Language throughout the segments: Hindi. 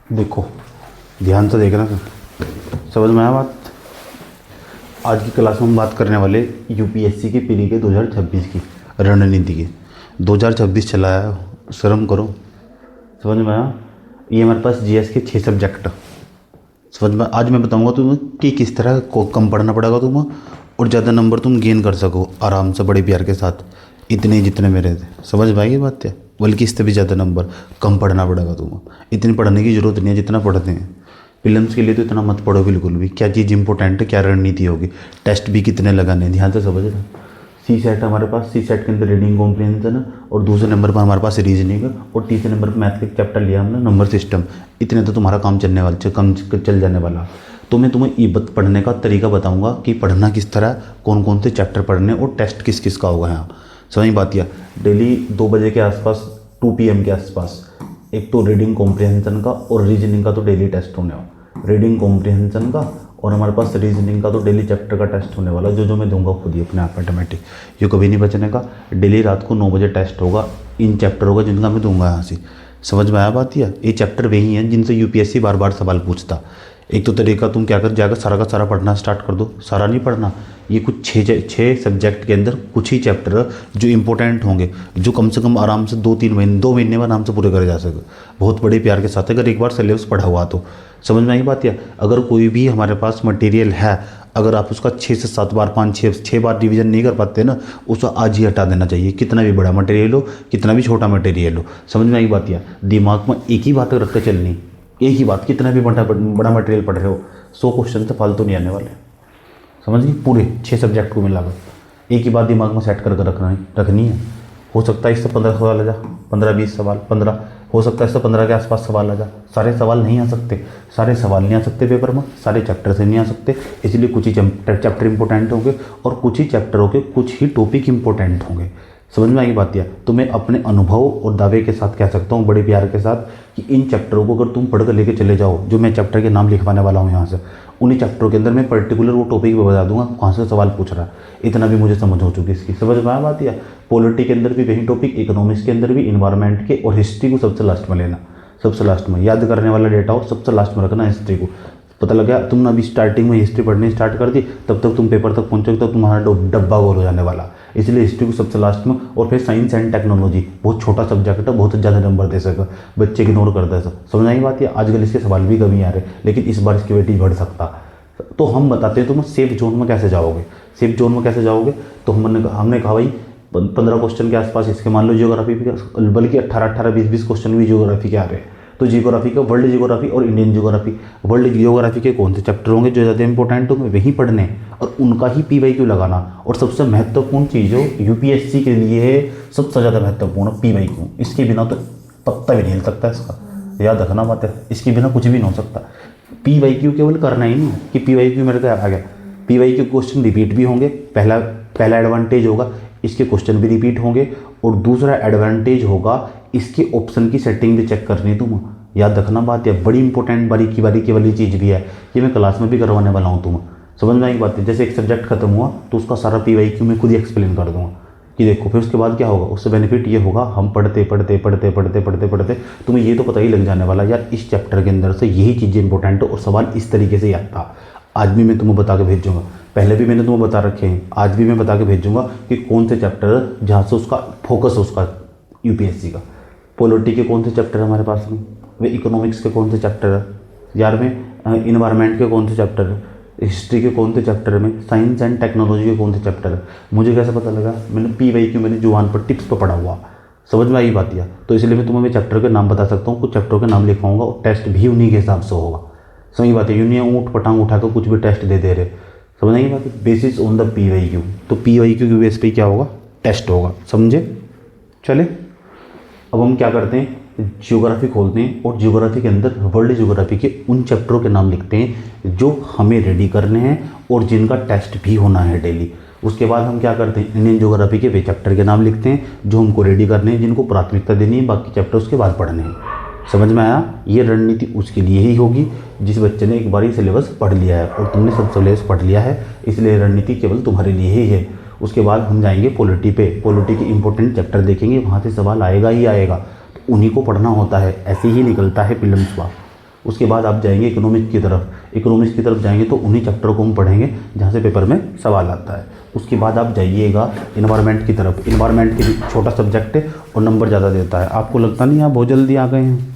देखो, ध्यान से देखना, समझ में आया बात। आज की क्लास में हम बात करने वाले यूपीएससी की पीढ़ी के 2026 की रणनीति की। 2026 चला है, शर्म करो। समझ में आया। ये हमारे पास जीएस के 6 सब्जेक्ट समझ में। आज मैं बताऊंगा तुम्हें कि किस तरह को कम पढ़ना पड़ेगा तुम्हें और ज़्यादा नंबर तुम गेन कर सको आराम से, बड़े प्यार के साथ, इतने जितने मेरे थे। समझ में आएगी बात है। बल्कि इससे भी ज़्यादा नंबर कम पढ़ना पड़ेगा तुम्हें। इतनी पढ़ने की ज़रूरत नहीं है जितना पढ़ते हैं। फिल्म्स के लिए तो इतना मत पढ़ो बिल्कुल भी। क्या चीज़ इंपॉर्टेंट है, क्या रणनीति होगी, टेस्ट भी कितने लगाने, ध्यान से समझ रहे। सी सेट हमारे पास, सी सेट के अंदर रीडिंग कॉम्प्रिहेंशन है और दूसरे नंबर पर हमारे पास रीजनिंग है और तीसरे नंबर पर मैथ का एक चैप्टर लिया हमने, नंबर सिस्टम। इतने तो तुम्हारा काम चलने वाला, कम चल जाने वाला। तो मैं तुम्हें ई बत पढ़ने का तरीका बताऊंगा कि पढ़ना किस तरह, कौन कौन से चैप्टर पढ़ने और टेस्ट किस किस का होगा। यहाँ समझ बात किया। डेली 2 बजे के आसपास, 2 PM के आसपास एक तो रीडिंग कॉम्प्रिहेंशन का और रीजनिंग का तो डेली टेस्ट होने वाला। रीडिंग कॉम्प्रिहेंशन का और हमारे पास रीजनिंग का तो डेली चैप्टर का टेस्ट होने वाला, जो मैं दूंगा खुद ही अपने आप ऑटोमेटिक। ये कभी नहीं बचने का। डेली रात को 9 बजे टेस्ट होगा इन चैप्टरों का, जिनका मैं दूंगा यहाँ से। समझ में आया बात। ये चैप्टर वही हैं जिनसे यूपीएससी बार बार सवाल पूछता। एक तो तरीका, तुम क्या कर जाकर सारा का सारा पढ़ना स्टार्ट कर दो। सारा नहीं पढ़ना, ये कुछ छः सब्जेक्ट के अंदर कुछ ही चैप्टर जो इंपॉर्टेंट होंगे, जो कम से कम आराम से 2 महीने में आराम से पूरे करे जा सके, बहुत बड़े प्यार के साथ, अगर एक बार सिलेबस पढ़ा हुआ तो। समझ में आई बात। या अगर कोई भी हमारे पास मटेरियल है, अगर आप उसका 6 से 7 बार, 5-6 बार रिवीजन नहीं कर पाते ना, उसको आज ही हटा देना चाहिए। कितना भी बड़ा मटेरियल हो, कितना भी छोटा मटेरियल हो। समझ में आई बात। या दिमाग में एक ही बात रख कर चलनी, एक ही बात। कितना भी बड़ा मटेरियल पढ़ रहे हो, 100 क्वेश्चन से फालतू नहीं आने वाले। समझ गई। पूरे 6 सब्जेक्ट को मिलाकर एक ही बात दिमाग में सेट करके रखनी है। हो सकता है इससे 15 सवाल आ जा, 15-20 सवाल, 15 हो सकता है इससे 15 के आसपास सवाल आ जा। सारे सवाल नहीं आ सकते, सारे सवाल नहीं आ सकते पेपर में, सारे चैप्टर से नहीं आ सकते। इसलिए कुछ ही चैप्टर इंपॉर्टेंट होंगे और कुछ ही चैप्टरों के कुछ ही टॉपिक इंपॉर्टेंट होंगे। समझ में आई बात। या तो मैं अपने अनुभव और दावे के साथ कह सकता हूँ, बड़े प्यार के साथ, कि इन चैप्टरों को अगर तुम पढ़ कर लेके चले जाओ, जो मैं चैप्टर के नाम लिखवाने वाला हूँ यहाँ से, उन्हीं चैप्टरों के अंदर मैं पर्टिकुलर वो टॉपिक भी बता दूंगा कहाँ से सवाल पूछ रहा है। इतना भी मुझे समझ हो चुकी इसकी। समझ में आया बात। या पॉलिटी के अंदर भी वही टॉपिक, इकोनॉमिक्स के अंदर भी, इन्वायरमेंट के, और हिस्ट्री को सबसे लास्ट में लेना। सबसे लास्ट में याद करने वाला डेटा हो, सबसे लास्ट में रखना हिस्ट्री को। पता लगा तुमने अभी स्टार्टिंग में हिस्ट्री पढ़नी स्टार्ट कर दी, तब तक तुम पेपर तक पहुंचोगे तो तुम्हारा डब्बा गोल हो जाने वाला। इसलिए हिस्ट्री को सबसे लास्ट में। और फिर साइंस एंड टेक्नोलॉजी, बहुत छोटा सब्जेक्ट है, बहुत ज़्यादा नंबर दे सका, बच्चे इग्नोर करते हैं। समझ आई बात। है आजकल इसके सवाल भी कमी आ रहे, लेकिन इस बार इसकी वेटेज बढ़ सकता। तो हम बताते हैं तुम सेफ जोन में कैसे जाओगे। सेफ जोन में कैसे जाओगे, तो हमने कहा भाई 15 क्वेश्चन के आसपास इसके मान लो जियोग्राफी, बल्कि 18-20 क्वेश्चन भी जियोग्राफी के आ रहे हैं। तो जियोग्राफी का वर्ल्ड जियोग्राफी और इंडियन जियोग्राफी, वर्ल्ड जियोग्राफी के कौन से चैप्टर होंगे जो ज़्यादा इंपॉर्टेंट होंगे, वही पढ़ने और उनका ही PYQ लगाना। और सबसे महत्वपूर्ण चीज़ हो यूपीएससी के लिए, सबसे ज़्यादा महत्वपूर्ण PYQ। इसके बिना तो पत्ता भी नहीं हिल सकता इसका, याद रखना बात है। इसके बिना कुछ भी नहीं हो सकता। PYQ केवल करना ही नहीं कि PYQ मेरे को आ गया। PYQ क्वेश्चन रिपीट भी होंगे। पहला एडवांटेज होगा, इसके क्वेश्चन भी रिपीट होंगे। और दूसरा एडवांटेज होगा, इसके ऑप्शन की सेटिंग भी चेक करनी है तुम। याद रखना बात है, बड़ी इंपॉर्टेंट बारीकी वाली चीज़ भी है। ये मैं क्लास में भी करवाने वाला हूँ तुम। समझ में आई बात है। जैसे एक सब्जेक्ट खत्म हुआ तो उसका सारा PYQ मैं खुद ही एक्सप्लेन कर दूंगा कि देखो। फिर उसके बाद क्या होगा, उससे बेनिफिट ये होगा, हम पढ़ते तुम्हें ये तो पता ही लग जाने वाला यार इस चैप्टर के अंदर से यही चीज़ें इंपॉर्टेंट हो और सवाल इस तरीके से याद था। आज भी मैं तुम्हें बता के भेजूंगा, पहले भी मैंने तुम्हें बता रखे हैं, आज भी मैं बता के भेजूंगा कि कौन से चैप्टर जहाँ से उसका फोकस है उसका यूपीएससी का। पॉलिटी के कौन से चैप्टर है हमारे पास में, वे इकोनॉमिक्स के कौन से चैप्टर है यार में, इन्वायरमेंट के कौन से चैप्टर है, हिस्ट्री के कौन से चैप्टर में, साइंस एंड टेक्नोलॉजी के कौन से चैप्टर है। मुझे कैसे पता लगा, मैंने PYQ मैंने जुबान पर टिप्स पर पढ़ा हुआ। समझ में आई बात। या तो इसलिए मैं तुम्हें चैप्टर के नाम बता सकता हूँ, कुछ चैप्टरों के नाम लिखवाऊंगा और टेस्ट भी उन्हीं के हिसाब से होगा। सही बात है। यूँ ऊँट पटांग उठा कर कुछ भी टेस्ट दे रहे। समझ आई बात। बेसिस ऑन द PYQ, तो PYQ की बेस पे क्या होगा, टेस्ट होगा। समझे। चले अब हम क्या करते हैं, जियोग्राफी खोलते हैं और जियोग्राफी के अंदर वर्ल्ड जियोग्राफी के उन चैप्टरों के नाम लिखते हैं जो हमें रेडी करने हैं और जिनका टेस्ट भी होना है डेली। उसके बाद हम क्या करते हैं, इंडियन जियोग्राफी के वे चैप्टर के नाम लिखते हैं जो हमको रेडी करने हैं, जिनको प्राथमिकता देनी है, बाकी चैप्टर उसके बाद पढ़ने हैं। समझ में आया। ये रणनीति उसके लिए ही होगी जिस बच्चे ने एक बार ही सिलेबस पढ़ लिया है, और तुमने सब सिलेबस पढ़ लिया है, इसलिए रणनीति केवल तुम्हारे लिए ही है। उसके बाद हम जाएंगे पॉलिटी पे, पॉलिटी के इंपॉर्टेंट चैप्टर देखेंगे, वहाँ से सवाल आएगा ही आएगा, तो उन्हीं को पढ़ना होता है। ऐसे ही निकलता है प्रीलिम्स का। उसके बाद आप जाएंगे इकोनॉमिक्स की तरफ। इकोनॉमिक्स की तरफ जाएंगे तो उन्हीं चैप्टर को हम पढ़ेंगे जहाँ से पेपर में सवाल आता है। उसके बाद आप जाइएगा इन्वायरमेंट की तरफ। इन्वायरमेंट की छोटा सब्जेक्ट है और नंबर ज़्यादा देता है। आपको लगता नहीं आप बहुत जल्दी आ गए हैं?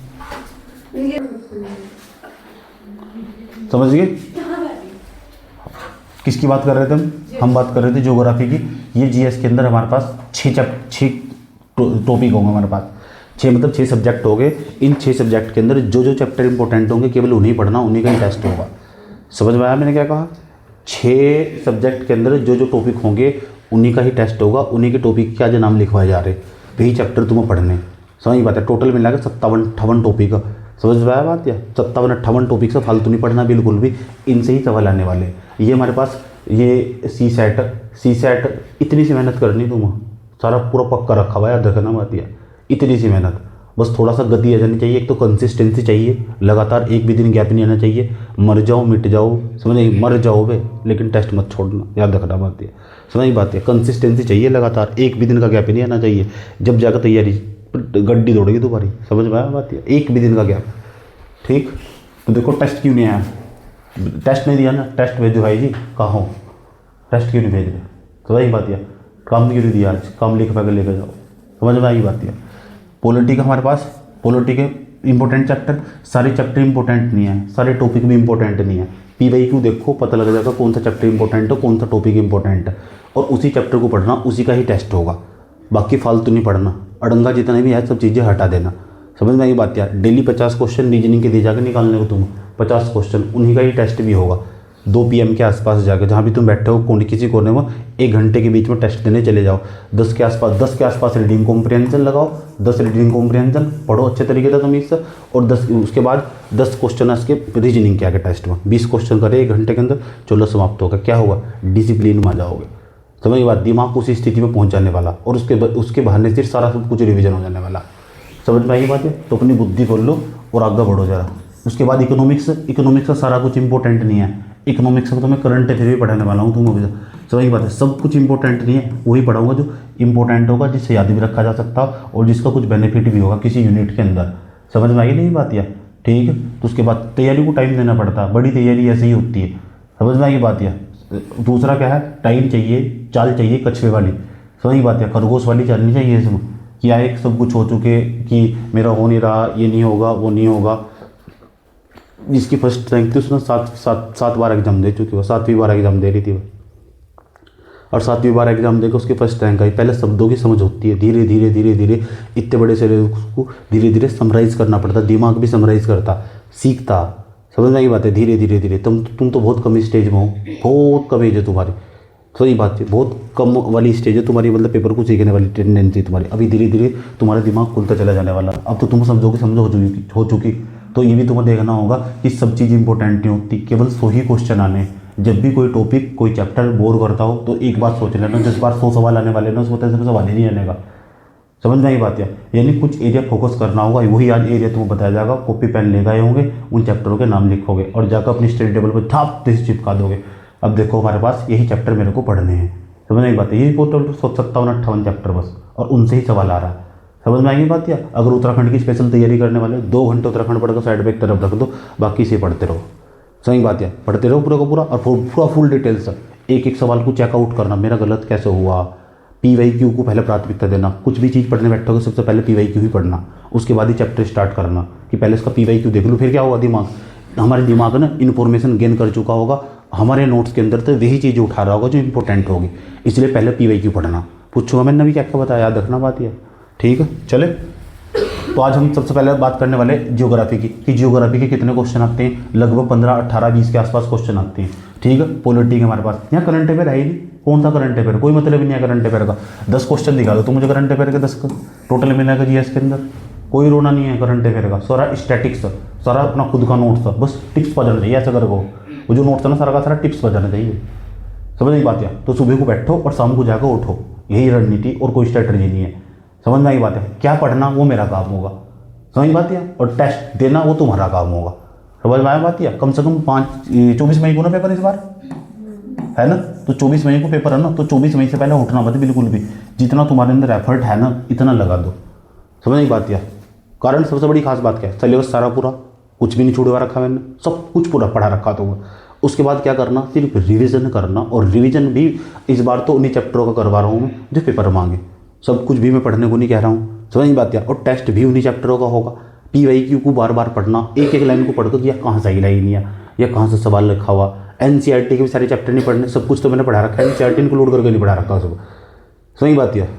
समझ गए? किसकी बात कर रहे थे हम बात कर रहे थे ज्योग्राफी की। ये जीएस के अंदर हमारे पास 6 टॉपिक होंगे हमारे पास। 6 मतलब 6 सब्जेक्ट हो गए। इन 6 सब्जेक्ट के अंदर जो जो चैप्टर इंपॉर्टेंट होंगे केवल उन्हीं पढ़ना, उन्हीं का ही टेस्ट होगा। समझ में आया मैंने क्या कहा? 6 सब्जेक्ट के अंदर जो जो टॉपिक होंगे उन्हीं का ही टेस्ट होगा, उन्हीं के टॉपिक के आज नाम लिखवाए जा रहे, वही चैप्टर तुम्हें पढ़ने। समझ बात है? टोटल मिला के 57-58 टॉपिक। समझ में आया बात? या 57-58 टॉपिक से फालतू नहीं पढ़ना बिल्कुल भी, इनसे ही सवाल आने वाले। ये हमारे पास ये सी सेट इतनी सी मेहनत करनी तुम, सारा पूरा पक्का रखा हुआ है, याद रखना बात। या इतनी सी मेहनत, बस थोड़ा सा गति आ जानी चाहिए। एक तो कंसिस्टेंसी चाहिए, लगातार एक भी दिन गैप नहीं आना चाहिए। मर जाओ मिट जाओ, समझ मर जाओ बे, लेकिन टेस्ट मत छोड़ना, याद रखना बात है। समझ बात है? कंसिस्टेंसी चाहिए, लगातार एक भी दिन का गैप नहीं आना चाहिए। जब जाकर तैयारी गड्डी दौड़ेगी तुम्हारी। समझ में आया बात है? एक भी दिन का गैप। ठीक, तो देखो टेस्ट क्यों नहीं आया? टेस्ट नहीं दिया ना, टेस्ट भेजो भाई जी। कहाँ हो? टेस्ट क्यों नहीं भेज रहे? तो वही बात है, काम क्यों नहीं दिया आज? काम लिख पाकर लेकर जाओ। समझ में आई बात है? पॉलिटी का हमारे पास, पॉलिटी के इंपॉर्टेंट चैप्टर, सारे चैप्टर इंपॉर्टेंट नहीं है, सारे टॉपिक भी इंपॉर्टेंट नहीं है। PYQ देखो, पता लग जाएगा कौन सा चैप्टर इंपॉर्टेंट है, कौन सा टॉपिक इंपॉर्टेंट है, और उसी चैप्टर को पढ़ना, उसी का ही टेस्ट होगा। बाकी फालतू नहीं पढ़ना, अड़ंगा जितने भी है सब चीज़ें हटा देना। समझ में आई बात? यार डेली 50 क्वेश्चन रीजनिंग के दे जाकर निकालने को तुम, 50 क्वेश्चन, उन्हीं का ही टेस्ट भी होगा। 2 PM के आसपास जाकर, जहाँ भी तुम बैठे हो किसी कोने में, 1 घंटे के बीच में टेस्ट देने चले जाओ। 10 के आसपास रीडिंग कॉम्प्रिहेंशन लगाओ, 10 रीडिंग कॉम्प्रिहेंशन पढ़ो अच्छे तरीके से तमीज़ से, और 10 उसके बाद 10 क्वेश्चन इसके रीजनिंग के आगे टेस्ट में 20 क्वेश्चन करे 1 घंटे के अंदर, चलो समाप्त होगा। क्या होगा? डिसिप्लिन में आ जाओगे। समझ बात? दिमाग उसी स्थिति में पहुँच जाने वाला, और उसके बहाने से सारा सब कुछ रिविजन हो जाने वाला। समझ में आई बात है? तो अपनी बुद्धि खोल लो और आगे बढ़ो जरा। उसके बाद इकोनॉमिक्स का सारा कुछ इंपॉर्टेंट नहीं है। इकोनॉमिक्स का तो मैं करंट अफेयर भी पढ़ाने वाला हूँ तुम अभी। समझ बात है? सब कुछ इंपॉर्टेंट नहीं है, वही पढ़ाऊंगा जो इंपॉर्टेंट होगा, जिससे याद भी रखा जा सकता और जिसका कुछ बेनिफिट भी होगा किसी यूनिट के अंदर। समझ में आई नहीं बात? या ठीक है। तो उसके बाद तैयारी को टाइम देना पड़ता है, बड़ी तैयारी ऐसे ही होती है। समझ में आई बात? या दूसरा क्या है? टाइम चाहिए, चाल चाहिए कछुए वाली। समझ बात है? खरगोश वाली चलनी चाहिए इसमें, कि एक सब कुछ हो चुके कि मेरा हो नहीं रहा, ये नहीं होगा, वो नहीं होगा। जिसकी फर्स्ट रैंक थी उसने 7 बार एग्जाम दे चुकी, वो 7वीं बार एग्जाम दे रही थी वो, और 7वीं बार एग्जाम देकर उसकी फर्स्ट रैंक आई। पहले शब्दों की समझ होती है, धीरे धीरे इतने बड़े से उसको धीरे धीरे समराइज़ करना पड़ता, दिमाग भी समराइज़ करता, सीखता। समझ में आई बात है? धीरे धीरे तुम तो बहुत कम स्टेज में हो, बहुत कम एज है तुम्हारी। सही बात है, बहुत कम वाली स्टेज है तुम्हारी, मतलब पेपर को सीखने वाली टेंडेंसी तुम्हारी। अभी धीरे धीरे तुम्हारा दिमाग खुलता चला जाने वाला। अब तो तुम समझो हो चुकी। तो ये भी तुम्हें देखना होगा कि सब चीज़ इंपॉर्टेंट नहीं होती, केवल 100 ही क्वेश्चन आने। जब भी कोई टॉपिक, कोई चैप्टर बोर करता हो तो एक बात सोच लेना, 10 बार 100 सवाल आने वाले ना, उसमें 10 सवाल ही नहीं आने का। समझ में आई बात है? यानी कुछ एरिया फोकस करना होगा, वही आज एरिया तुम्हें बताया जाएगा। कॉपी पेन ले गए होंगे, उन चैप्टरों के नाम लिखोगे और जाकर अपनी स्टडी टेबल पर थाप से चिपका दोगे। अब देखो हमारे पास यही चैप्टर मेरे को पढ़ने हैं। समझ में आई बात है? यही टोटल 57-58 चैप्टर बस, और उनसे ही सवाल आ रहा है। समझ में आएगी बात? या अगर उत्तराखंड की स्पेशल तैयारी करने वाले 2 घंटे उत्तराखंड पढ़कर साइड पे एक तरफ रख दो, बाकी से पढ़ते रहो। सही बात है? पढ़ते रहो पूरा का पूरा, और पूरा फुल डिटेल्स, एक सवाल को चेकआउट करना, मेरा गलत कैसे हुआ। PYQ को पहले प्राथमिकता देना, कुछ भी चीज़ पढ़ने बैठोगे सबसे पहले PYQ ही पढ़ना, उसके बाद ही चैप्टर स्टार्ट करना, कि पहले इसका PYQ देख लो। फिर क्या होगा? हमारे दिमाग ना इन्फॉर्मेशन गेन कर चुका होगा, हमारे नोट्स के अंदर तो वही चीज़ उठा रहा होगा जो इंपॉर्टेंट होगी, इसलिए पहले PYQ पढ़ना। पूछूंगा मैंने अभी क्या क्या बताया, याद रखना बात है। ठीक है, चले। तो आज हम सबसे पहले बात करने वाले जियोग्राफी की, कि जियोग्राफी के कितने क्वेश्चन आते हैं। लगभग 15, 18, 20 के आसपास क्वेश्चन आते हैं। ठीक है। पॉलिटी के हमारे पास यहाँ करंट अफेयर है ही नहीं। कौन सा करंट अफेयर? कोई मतलब ही नहीं है करंट अफेयर का। 10 क्वेश्चन दिखा दो तो मुझे करंट अफेयर के 10 टोटल मिलेगा जीएस के अंदर। कोई रोना नहीं है करंट अफेयर का, सारा स्टैटिक्स, सारा अपना खुद का नोट्स था, बस टिप्स बजाना चाहिए। ऐसा करो, वो जो नोट्स है ना सारा का सारा टिप्स बजाना चाहिए। समझ नहीं बात है? तो सुबह को बैठो और शाम को जाकर उठो, यही रणनीति, और कोई स्ट्रैटेजी नहीं है। समझ में आई बात है? क्या पढ़ना वो मेरा काम होगा, समझ बात है, और टेस्ट देना वो तुम्हारा काम होगा। समझ में आया बात है? कम से कम 24 मई को ना पेपर इस बार है ना, तो 24 मई को पेपर है ना, तो 24 मई से पहले उठना मत बिल्कुल भी। जितना तुम्हारे अंदर एफर्ट है ना इतना लगा दो। समझ नहीं बात है? कारण सबसे बड़ी खास बात क्या है? सिलेबस सारा पूरा कुछ भी नहीं छुड़वा रखा मैंने, सब कुछ पूरा पढ़ा रखा तो। उसके बाद क्या करना, सिर्फ रिवीजन करना, और रिवीजन भी इस बार तो उन्हीं चैप्टरों का करवा रहा हूँ मैं जो पेपर मांगे। सब कुछ भी मैं पढ़ने को नहीं कह रहा हूँ, समझ नहीं बात यार। और टेस्ट भी उन्हीं चैप्टरों का होगा। PYQ को बार बार पढ़ना, एक एक लाइन को पढ़कर कि यह कहाँ सही लाइन है या कहाँ से सवाल रखा हुआ। NCERT के भी सारे चैप्टर नहीं पढ़ने, सब कुछ तो मैंने पढ़ा रखा है, NCERT इंक्लूड करके नहीं पढ़ा रखा सब, सही बात है।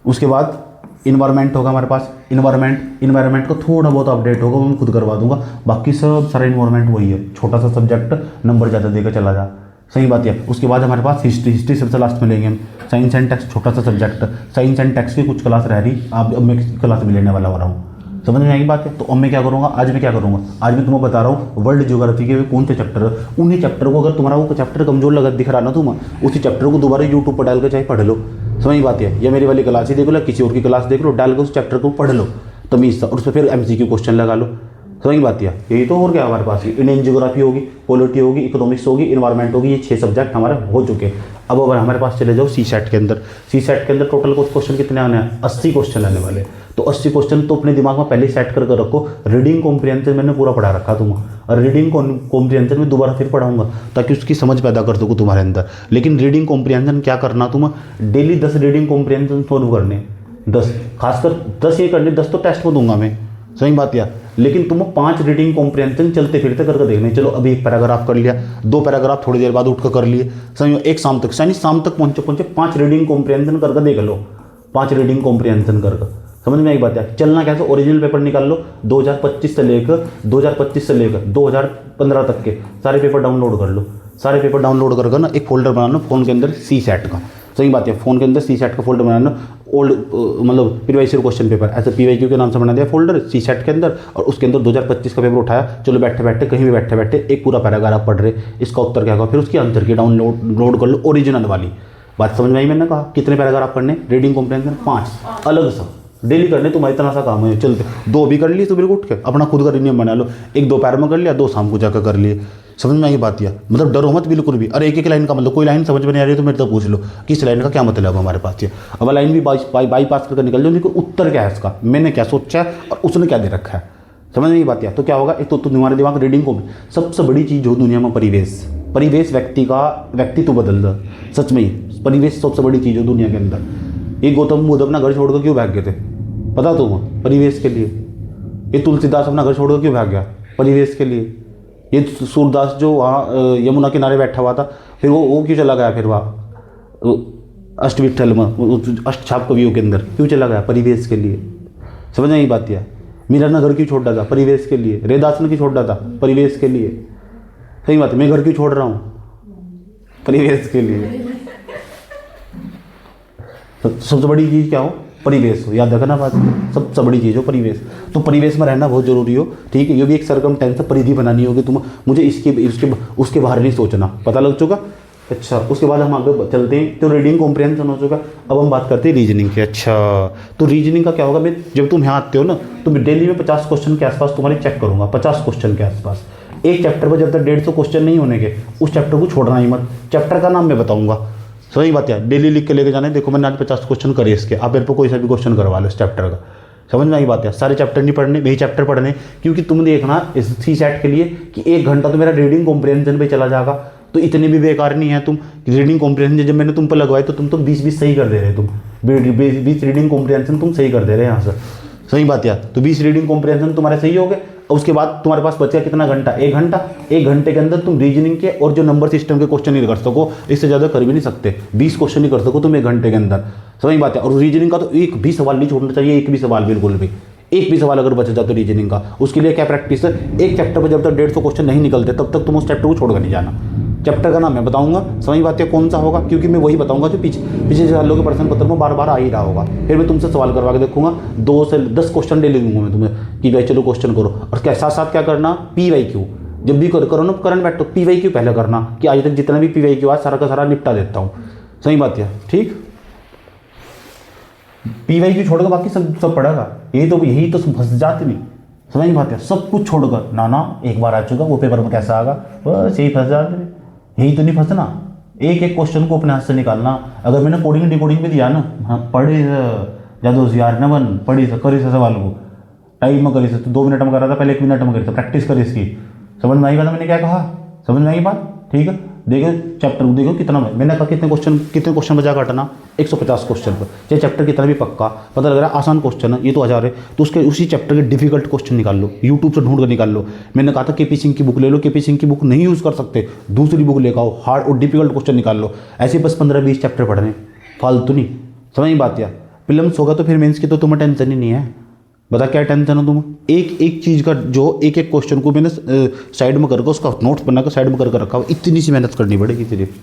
उसके बाद इन्वायरमेंट होगा हमारे पास। इन्वायरमेंट का थोड़ा बहुत अपडेट होगा, वो मैं खुद करवा दूंगा। बाकी सब सारा इन्वायरमेंट वही है, छोटा सा सब्जेक्ट, नंबर ज़्यादा देकर चला जा, सही बात है। उसके बाद हमारे पास हिस्ट्री सबसे लास्ट में लेंगे हम। साइंस एंड टेक्स्ट छोटा सा सब्जेक्ट, साइंस एंड टेक्स्ट की कुछ क्लास रह रही, अब मैं क्लास भी लेने वाला हो रहा हूँ, समझ में आएगी बात है। तो अब मैं क्या करूँगा, आज मैं क्या करूँगा, आज मैं तुम्हें बता रहा हूँ वर्ल्ड ज्योग्राफी के कौन से चैप्टर, उन्हीं चैप्टर को, अगर तुम्हारा वो चैप्टर कमजोर लगा दिख रहा ना, तुम उसी चैप्टर को दोबारा यूट्यूब पर डाल कर चाहे पढ़ लो, समझ बात है। या मेरी वाली क्लास ही देख लो, किसी और की क्लास देख लो, डाल कर उस चैप्टर को पढ़ लो तमीज़, और उसमें फिर MCQ क्वेश्चन लगा लो, समझ बात है। यही तो और क्या हमारे पास, इंडियन ज्योग्राफी होगी, पॉलिटी होगी, इकोनॉमिक्स होगी, इन्वायरमेंट होगी, ये 6 सब्जेक्ट हमारे हो चुके हैं। अब अगर हमारे पास चले जाओ CSAT के अंदर, CSAT के अंदर टोटल क्वेश्चन कितने आने हैं, 80 क्वेश्चन आने वाले। तो 80 क्वेश्चन तो अपने दिमाग में पहले ही सेट करके रखो। रीडिंग कॉम्प्रिहेंशन मैंने पूरा पढ़ा रखा तुम, और रीडिंग कॉम्प्रिहेंशन में दोबारा फिर पढ़ाऊंगा ताकि उसकी समझ पैदा कर सकूँ तुम्हारे अंदर। लेकिन रीडिंग कॉम्प्रिहेंशन क्या करना, तुम डेली 10 रीडिंग कॉम्प्रिहेंशन सॉल्व करने, 10 खासकर 10 ये करने, 10 तो टेस्ट में दूंगा मैं, सही बात यार। लेकिन तुम 5 रीडिंग कॉम्प्रिहेंशन चलते फिरते करके देखने। चलो अभी एक पैराग्राफ कर लिया, 2 पैराग्राफ थोड़ी देर बाद उठ कर लिए, सही। एक शाम तक यानी शाम तक पहुंचे 5 रीडिंग कॉम्प्रिहेंशन करके देख लो, 5 रीडिंग कॉम्प्रिहेंशन करके, समझ में एक बात है। चलना कैसे, ओरिजिनल पेपर निकाल लो, 2025 से लेकर 2015 तक के सारे पेपर डाउनलोड कर लो। सारे पेपर डाउनलोड करके ना एक फोल्डर बना लो फ़ोन के अंदर CSAT का, सही बात है। फ़ोन के अंदर CSAT का फोल्डर बनाना, ओल्ड मतलब प्रीवियस ईयर क्वेश्चन पेपर ऐसे PYQ के नाम से बना दिया फोल्डर CSAT के अंदर, और उसके अंदर 2025 का पेपर उठाया। चलो बैठे बैठे कहीं भी बैठे बैठे एक पूरा पैराग्राफ पढ़ रहे, इसका उत्तर क्या होगा, फिर उसकी आंसर की डाउनलोड कर लो ओरिजिनल वाली। बात समझ में आई, मैंने कहा कितने पैराग्राफ पढ़ने, रीडिंग कॉम्प्रिहेंशन 5 अलग सा डेली करने, तुम्हारा इतना सा काम है। चलते 2 भी कर लिए सुबह को उठ के, अपना खुद का नियम बना लो, 1 दोपहर में कर लिया, 2 शाम को जाकर कर लिए, समझ में आई बात। यह मतलब डरो मत बिल्कुल भी। अरे एक लाइन का मतलब, कोई लाइन समझ में नहीं आ रही तो मेरे तो पूछ लो कि इस लाइन का क्या मतलब है हमारे पास। ये अब लाइन भी बाईपास करके निकल जाओ, लेकिन उत्तर क्या है इसका, मैंने क्या सोचा है और उसने क्या दे रखा है, समझ नहीं बात। तो क्या होगा, एक तो तुम्हारे दिमाग रीडिंग को, सबसे बड़ी चीज़ हो दुनिया में परिवेश व्यक्तित्व बदल दो, सच में ही परिवेश सबसे बड़ी चीज़ हो दुनिया के अंदर। ये गौतम बुद्ध अपना घर छोड़कर क्यों भाग गए थे, पता तुम्हें, परिवेश के लिए। ये तुलसीदास अपना घर छोड़कर क्यों भाग गया, परिवेश के लिए। ये सूरदास जो वहाँ यमुना किनारे बैठा हुआ था, फिर वो क्यों चला गया, फिर वहाँ अष्टविठल में अष्टछाप कवियों के अंदर क्यों चला गया, परिवेश के लिए, समझ नहीं बात है। मीरा ने घर क्यों छोड़ रहा था, परिवेश के लिए। रेदास ने क्यों छोड़ रहा था, परिवेश के लिए, सही बात है। मैं घर क्यों छोड़ रहा हूँ, परिवेश के लिए। सबसे बड़ी चीज़ क्या हो, परिवेश हो, याद रखना बात, सबसे बड़ी चीज़ हो परिवेश। तो परिवेश में रहना बहुत जरूरी हो, ठीक है। ये भी एक सरकमटेंस परिधि बनानी होगी तुम, मुझे उसके बाहर नहीं सोचना, पता लग चुका। अच्छा, उसके बाद हम आगे चलते हैं। तो रीडिंग कॉम्प्रिहेंशन हो चुका, अब हम बात करते हैं रीजनिंग की। अच्छा, तो रीजनिंग का क्या होगा, मैं जब तुम यहाँ आते हो ना, तो मैं डेली में 50 क्वेश्चन के आसपास तुम्हारे चेक करूँगा, 50 क्वेश्चन के आसपास। एक चैप्टर पर जब तक 150 क्वेश्चन नहीं होने के, उस चैप्टर को छोड़ना ही मत। चैप्टर का नाम मैं बताऊँगा, सही बात है। डेली लिख के लेके जाना है, देखो मैंने आज 50 क्वेश्चन करे इसके, आप मेरे पर कोई सा भी क्वेश्चन करवा लो इस चैप्टर का, समझ में आई बात है। सारे चैप्टर नहीं पढ़ने, वही चैप्टर पढ़ने, क्योंकि तुम देखना इस CSAT के लिए कि 1 घंटा तो मेरा रीडिंग कॉम्प्रिहेंशन पे चला जाएगा। तो इतने भी बेकार नहीं है तुम। रीडिंग कॉम्प्रिहेंशन जब मैंने तुम पर लगवाए तो तुम तो 20 सही कर दे रहे, तुम 20 रीडिंग कॉम्प्रिहेंशन तुम सही कर दे रहे यहाँ से, सही बात यार। तो 20 रीडिंग कॉम्प्रिहेंशन तुम्हारे सही हो गए। उसके बाद तुम्हारे पास बचा कितना घंटा, 1 घंटा। 1 घंटे के अंदर तुम रीजनिंग के और जो नंबर सिस्टम के क्वेश्चन नहीं कर सको, इससे ज़्यादा कर भी नहीं सकते। 20 क्वेश्चन नहीं कर सको तुम 1 घंटे के अंदर, सही बात है। और रीजनिंग का तो एक भी सवाल नहीं छोड़ना चाहिए, एक भी सवाल, बिल्कुल भी एक भी सवाल अगर बच जाता रीजनिंग का, उसके लिए क्या प्रैक्टिस है, एक चैप्टर पर जब तक 150 क्वेश्चन नहीं निकलते तब तक तुम उस चैप्टर को छोड़कर नहीं जाना। चैप्टर का नाम मैं बताऊंगा, समझ बात है कौन सा होगा, क्योंकि मैं वही बताऊंगा जो पिछले सालों के प्रश्न पत्र में बार बार आ ही रहा होगा। फिर मैं तुमसे सवाल करवा के देखूंगा, 2 से 10 क्वेश्चन ले लूंगा मैं तुम्हें कि भाई चलो क्वेश्चन करो। और क्या साथ साथ क्या करना, PYQ जब भी करो ना करंट बैठ, तो PYQ पहले करना कि आज तक जितना भी PYQ आज सारा का सारा निपटा देता हूँ, सही बात है, ठीक। PYQ छोड़कर बाकी सब पड़ेगा। यही तो फंस जाते नहीं, समझ बात है। सब कुछ छोड़कर ना एक बार आ चुका, वो पेपर में कैसा आएगा, बस यही फंस जाते। यही तो नहीं फंसना, एक एक क्वेश्चन को अपने हाथ से निकालना। अगर मैंने कोडिंग डिकोडिंग भी दिया ना, हाँ पढ़े ज़्यादा होशियार न बन, पढ़ी करी से सवाल को, टाइम में करी तो 2 मिनट में कर रहा था, पहले 1 मिनट में करी तो प्रैक्टिस करी इसकी। समझ में आई बात मैंने क्या कहा? समझ में आई बात? ठीक है, देखो चैप्टर देखो कितना मैंने कहा कितने क्वेश्चन बचा काटना 150 क्वेश्चन पर, चाहे चैप्टर कितना भी पक्का पता लग रहा है आसान क्वेश्चन है ये तो 1000 है, तो उसके उसी चैप्टर के डिफिकल्ट क्वेश्चन निकाल लो, यूट्यूब से ढूंढ कर निकाल लो। मैंने कहा था केपी सिंह की बुक ले लो, केपी सिंह की बुक नहीं यूज़ कर सकते, दूसरी बुक लेकर आओ, हार्ड और डिफिकल्ट क्वेश्चन निकाल लो। ऐसे बस 15-20 चैप्टर पढ़ने फालतू नहीं। समझ बात या प्रीलिम्स होगा तो फिर मेंस की तो तुम्हें टेंशन ही नहीं है। बता क्या टेंशन हो तुम? एक एक चीज़ का जो एक एक क्वेश्चन को मैंने साइड में करके उसका नोट्स बनाकर साइड में करके रखा हो, इतनी सी मेहनत करनी पड़ेगी सिर्फ।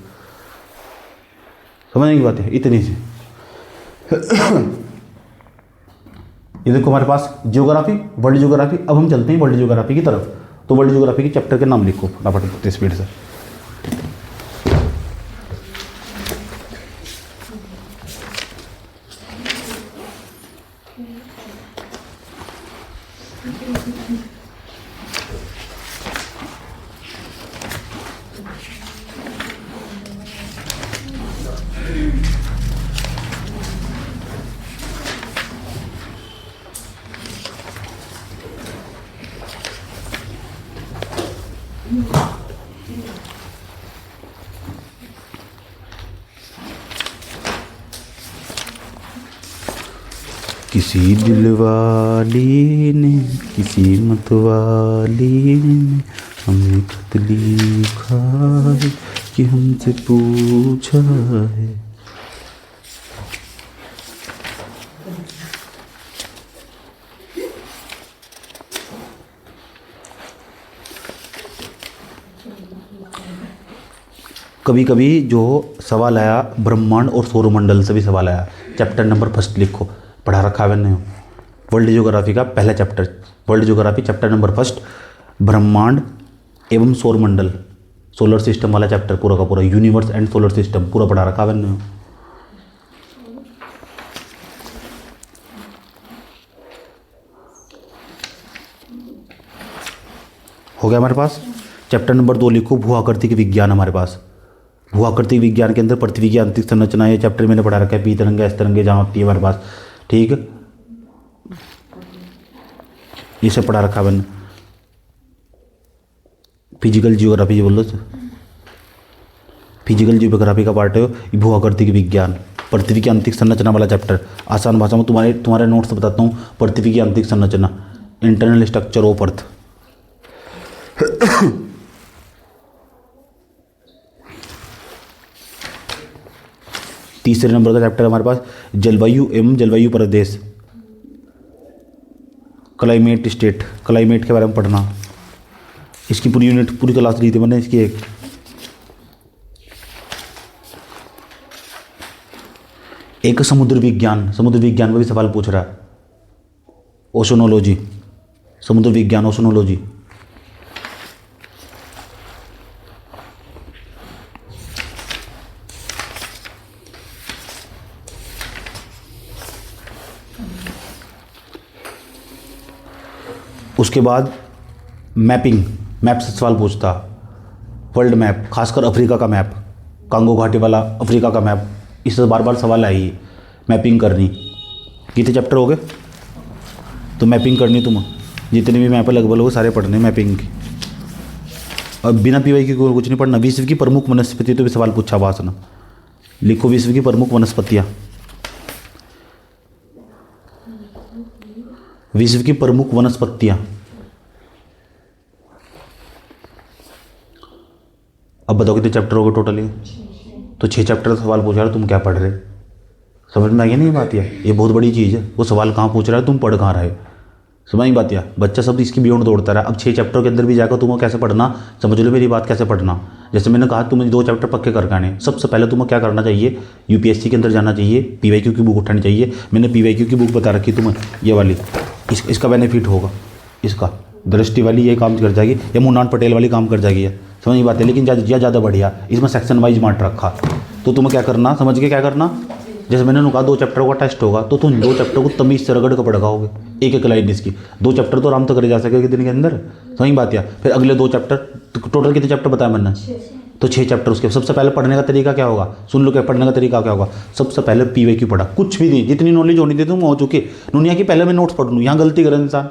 समझने की बात है, इतनी सी। ये देखो हमारे पास जियोग्राफी, वर्ल्ड जियोग्राफी। अब हम चलते हैं वर्ल्ड जियोग्राफी की तरफ। तो वर्ल्ड जियोग्राफी के चैप्टर के नाम लिखो फटाफट स्पीड से। किसी दिलवाली ने किसी मतवाली ने हमें खत लिखा है कि हमसे पूछा है। कभी कभी जो सवाल आया ब्रह्मांड और सौरमंडल से भी सवाल आया। चैप्टर नंबर 1 लिखो, पढ़ा रखा है मैंने वर्ल्ड जियोग्राफी का पहला chapter, world geography chapter number 1 ब्रह्मांड एवं सौरमंडल, सोलर सिस्टम वाला चैप्टर पूरा का पूरा, यूनिवर्स एंड सोलर सिस्टम पूरा पढ़ा रखा है मैंने। हो गया हमारे पास। चैप्टर नंबर 2 लिखो, भूआकृति के विज्ञान। हमारे पास भूआकृति विज्ञान के अंदर पृथ्वी की आंतरिक संरचना, ये चैप्टर मैंने पढ़ा रखा है। पी तरंगे एस तरंगे जहाँ होती है हमारे पास, ठीक है, इसे पढ़ा रखा है मैंने। फिजिकल जियोग्राफी बोल लो, फिजिकल जियोग्राफी का पार्ट है भूआकृति की विज्ञान, पृथ्वी की आंतरिक संरचना वाला चैप्टर। आसान भाषा में तुम्हारे नोट्स बताता हूँ। पृथ्वी की आंतरिक संरचना, इंटरनल स्ट्रक्चर ऑफ अर्थ। तीसरे नंबर का चैप्टर हमारे पास जलवायु एवं जलवायु प्रदेश, क्लाइमेट स्टेट, क्लाइमेट के बारे में पढ़ना। इसकी पूरी यूनिट पूरी क्लास ली थी मैंने इसकी एक समुद्र विज्ञान, समुद्र विज्ञान में भी सवाल पूछ रहा है। ओशनोलॉजी, समुद्र विज्ञान ओशनोलॉजी। उसके बाद मैपिंग, मैप से सवाल पूछता, वर्ल्ड मैप, खासकर अफ्रीका का मैप, कांगो घाटी वाला अफ्रीका का मैप, इससे बार बार सवाल आई। मैपिंग करनी, कितने चैप्टर हो गए? तो मैपिंग करनी तुम, जितने भी मैप लगभग हो सारे पढ़ने मैपिंग की। अब बिना पीवाई की कुछ नहीं पढ़ना। विश्व की प्रमुख वनस्पति, तो भी सवाल पूछा वासना, लिखो विश्व की प्रमुख वनस्पतियाँ, विश्व की प्रमुख वनस्पतियाँ। अब बताओ कितने चैप्टर हो गए टोटली? तो 6 चैप्टर का सवाल पूछ रहा है, तुम क्या पढ़ रहे? समझ में आ गया नहीं बात? ये बहुत बड़ी चीज़ है। वो सवाल कहाँ पूछ रहा है, तुम पढ़ कहाँ रहे? समझ बात या बच्चा सब इसकी बियॉन्ड दौड़ता रहा। अब 6 चैप्टर के अंदर भी जाकर तुम्हें कैसे पढ़ना, समझ लो मेरी बात, कैसे पढ़ना। जैसे मैंने कहा तुम्हें 2 चैप्टर पक्के करके आने। सबसे पहले तुम्हें क्या करना चाहिए, यूपीएससी के अंदर जाना चाहिए, पीवाईक्यू की बुक उठानी चाहिए। मैंने पीवाईक्यू की बुक बता रखी तुम्हें, ये वाली, इसका बेनिफिट होगा, इसका दृष्टि वाली ये काम कर जाएगी, या मुन्नान पटेल वाली काम कर जाएगी, समझ बात है। लेकिन ज़्यादा बढ़िया इसमें सेक्शन वाइज बांट रखा। तो तुम्हें क्या करना, समझ के क्या करना, जैसे मैंने कहा 2 चैप्टर का टेस्ट होगा, तो तुम 2 चैप्टर को तमीज़ से रगड़ कर पढ़ाओगे, एक एक लाइन इसकी। 2 चैप्टर तो आराम से करे जा सकेगा दिन के अंदर, समझ बात या। फिर अगले 2 चैप्टर, टोटल कितने चैप्टर बताया मैंने? तो 6 चैप्टर। उसके सबसे पहले पढ़ने का तरीका क्या होगा, सुन लो, क्या पढ़ने का तरीका क्या होगा। सबसे पहले पीवाईक्यू पढ़ा, कुछ भी नहीं, जितनी नॉलेज होनी थी तुम हो चुकी। दुनिया की पहले मैं नोट्स पढ़ लूँ, यहाँ गलती करें इंसान,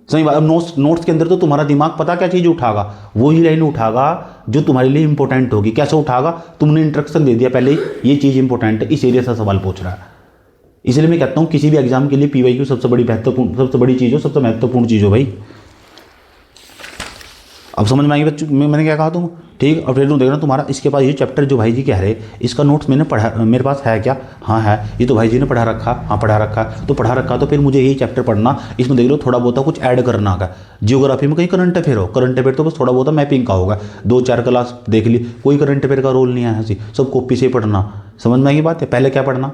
सही बात। अब नोट्स के अंदर तो तुम्हारा दिमाग पता क्या चीज़ उठागा, वही लाइन उठागा जो तुम्हारे लिए इंपॉर्टेंट होगी। कैसे उठागा, तुमने इंस्ट्रक्शन दे दिया पहले ही, ये चीज़ इंपॉर्टेंट है, इस एरिया से सवाल पूछ रहा है। इसलिए मैं कहता हूँ किसी भी एग्जाम के लिए पीवाईक्यू सबसे बड़ी चीज़ हो, सबसे महत्वपूर्ण चीज़ हो भाई। अब समझ में आएगी बच्चों मैंने क्या कहा तुम, ठीक। अब फिर तुम देखना तुम्हारा इसके पास ये चैप्टर जो भाई जी कह रहे इसका नोट्स मैंने पढ़ा, मेरे पास है क्या, हाँ है, ये तो भाई जी ने पढ़ा रखा, हाँ पढ़ा रखा, तो पढ़ा रखा तो फिर मुझे यही चैप्टर पढ़ना, इसमें देख लो थोड़ा बहुत कुछ ऐड करना होगा। जियोग्राफी में कहीं करंट अफेयर हो, करंट अफेयर तो बस थोड़ा बहुत मैपिंग का होगा, 2-4 क्लास देख ली, कोई करंट अफेयर का रोल नहीं है ऐसी, सब कॉपी से पढ़ना। समझ में आएगी बात है। पहले क्या पढ़ना,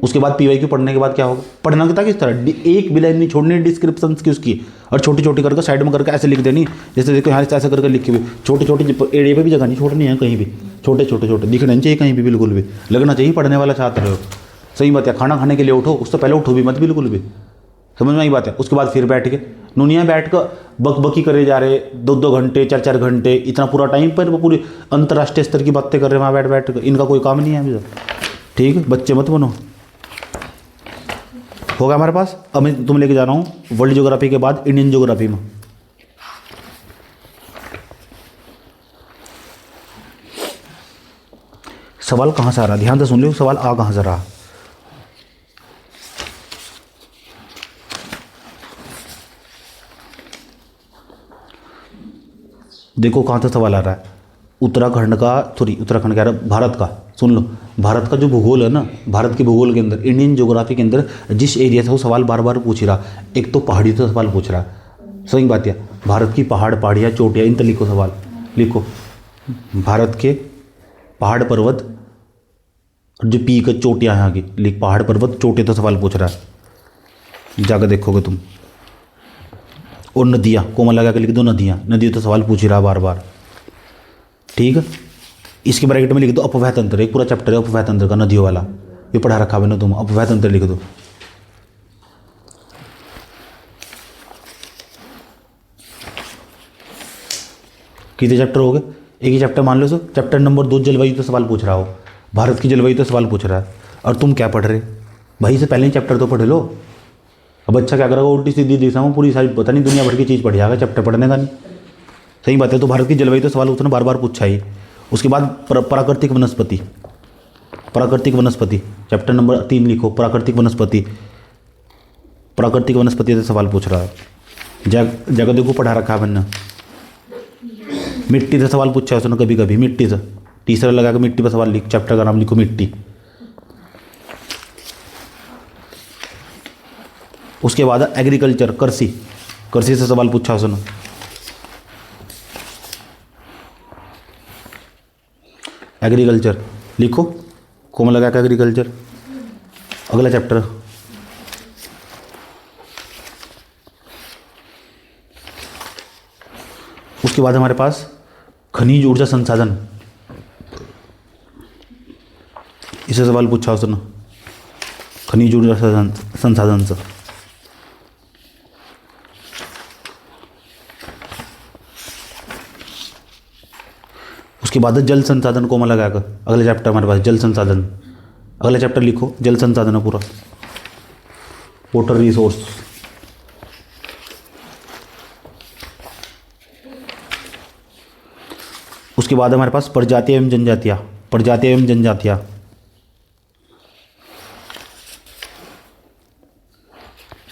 उसके बाद पीवाईक्यू पढ़ने के बाद क्या होगा, पढ़ना कितना किस तरह, एक भी लाइन नहीं छोड़नी डिस्क्रिप्शन की उसकी, और छोटी छोटी करके साइड में करके ऐसे लिख देनी, जैसे देखो यहाँ ऐसे करके लिखी हुई, छोटी छोटी एरिया पे भी जगह नहीं छोड़नी है कहीं भी, छोटे छोटे दिखने नहीं चाहिए कहीं भी, बिल्कुल भी लगना चाहिए पढ़ने वाला छात्र हो। सही बात है। खाना खाने के लिए उठो, उससे पहले उठो भी मत बिल्कुल भी। समझ में आई बात है। उसके बाद फिर बैठ के नुनिया बैठ कर बकबकी करे जा रहे 2-2 घंटे 4-4 घंटे, इतना पूरा टाइम पर वो पूरी अंतर्राष्ट्रीय स्तर की बातें कर रहे हैं वहाँ बैठ कर, इनका कोई काम नहीं है अभी। ठीक, बच्चे मत बनो। होगा हमारे पास। अब मैं तुम लेके जा रहा हूँ वर्ल्ड ज्योग्राफी के बाद इंडियन ज्योग्राफी में। सवाल कहाँ से आ रहा, ध्यान से सुन लो, सवाल आ कहाँ से रहा। देखो कहाँ से सवाल आ रहा है, उत्तराखंड का, सॉरी उत्तराखंड कह रहा है, भारत का। सुन लो, भारत का जो भूगोल है ना, भारत के भूगोल के अंदर इंडियन ज्योग्राफी के अंदर जिस एरिया से वो सवाल बार बार पूछ रहा, एक तो पहाड़ी से सवाल पूछ रहा। सही बात है। भारत की पहाड़ियाँ चोटियाँ, इन पर लिखो सवाल, लिखो भारत के पहाड़ पर्वत और जो पीक चोटियाँ हैं आगे, लिख पहाड़ पर्वत चोटियाँ तो सवाल पूछ रहा है, जाकर देखोगे तुम। और नदियाँ, कोमा लगा के लिख दो नदियाँ, नदियों तो सवाल पूछ ही रहा बार बार। ठीक है, इसके ब्रैकेट में लिख दो अपवह तंत्र, एक पूरा चैप्टर है अपवह तंत्र का, नदियों वाला, ये पढ़ा रखा मैंने, तुम अपवह तंत्र लिख दो। कितने चैप्टर हो गए, एक ही चैप्टर मान लो। सो चैप्टर नंबर 2 जलवायु तो सवाल पूछ रहा हो, भारत की जलवायु तो सवाल पूछ रहा है, और तुम क्या पढ़ रहे भाई, से पहले ही चैप्टर तो पढ़ लो। अब अच्छा क्या करेगा, उल्टी सीधी दिशा में पूरी सारी पता नहीं दुनिया भर की चीज़ पढ़ जाएगा, चैप्टर पढ़ने का नहीं। सही बात है। तो भारत की जलवायु तो सवाल उसने बार बार पूछा ही। उसके बाद प्राकृतिक वनस्पति, प्राकृतिक वनस्पति चैप्टर नंबर 3 लिखो, प्राकृतिक वनस्पति, प्राकृतिक वनस्पति से सवाल पूछ रहा है। जगह देखो पढ़ा रखा है मैंने। मिट्टी से सवाल पूछा है उसने कभी कभी, मिट्टी से, तीसरा लगा के मिट्टी पर सवाल लिख, चैप्टर का नाम लिखो मिट्टी। उसके बाद एग्रीकल्चर, कृषि, कृषि से सवाल पूछा उसने। एग्रीकल्चर लिखो, कोमा लगा के एग्रीकल्चर। अगला चैप्टर, उसके बाद हमारे पास खनिज ऊर्जा संसाधन, इसे सवाल पूछा उसने, खनिज ऊर्जा संसाधन से। उसके बाद जल संसाधन, कोमा लगाकर अगला चैप्टर हमारे पास जल संसाधन। अगला चैप्टर लिखो, जल संसाधन है पूरा, वाटर रिसोर्स। उसके बाद हमारे पास प्रजातियां एवं जनजातियां, प्रजातियां एवं जनजातियां,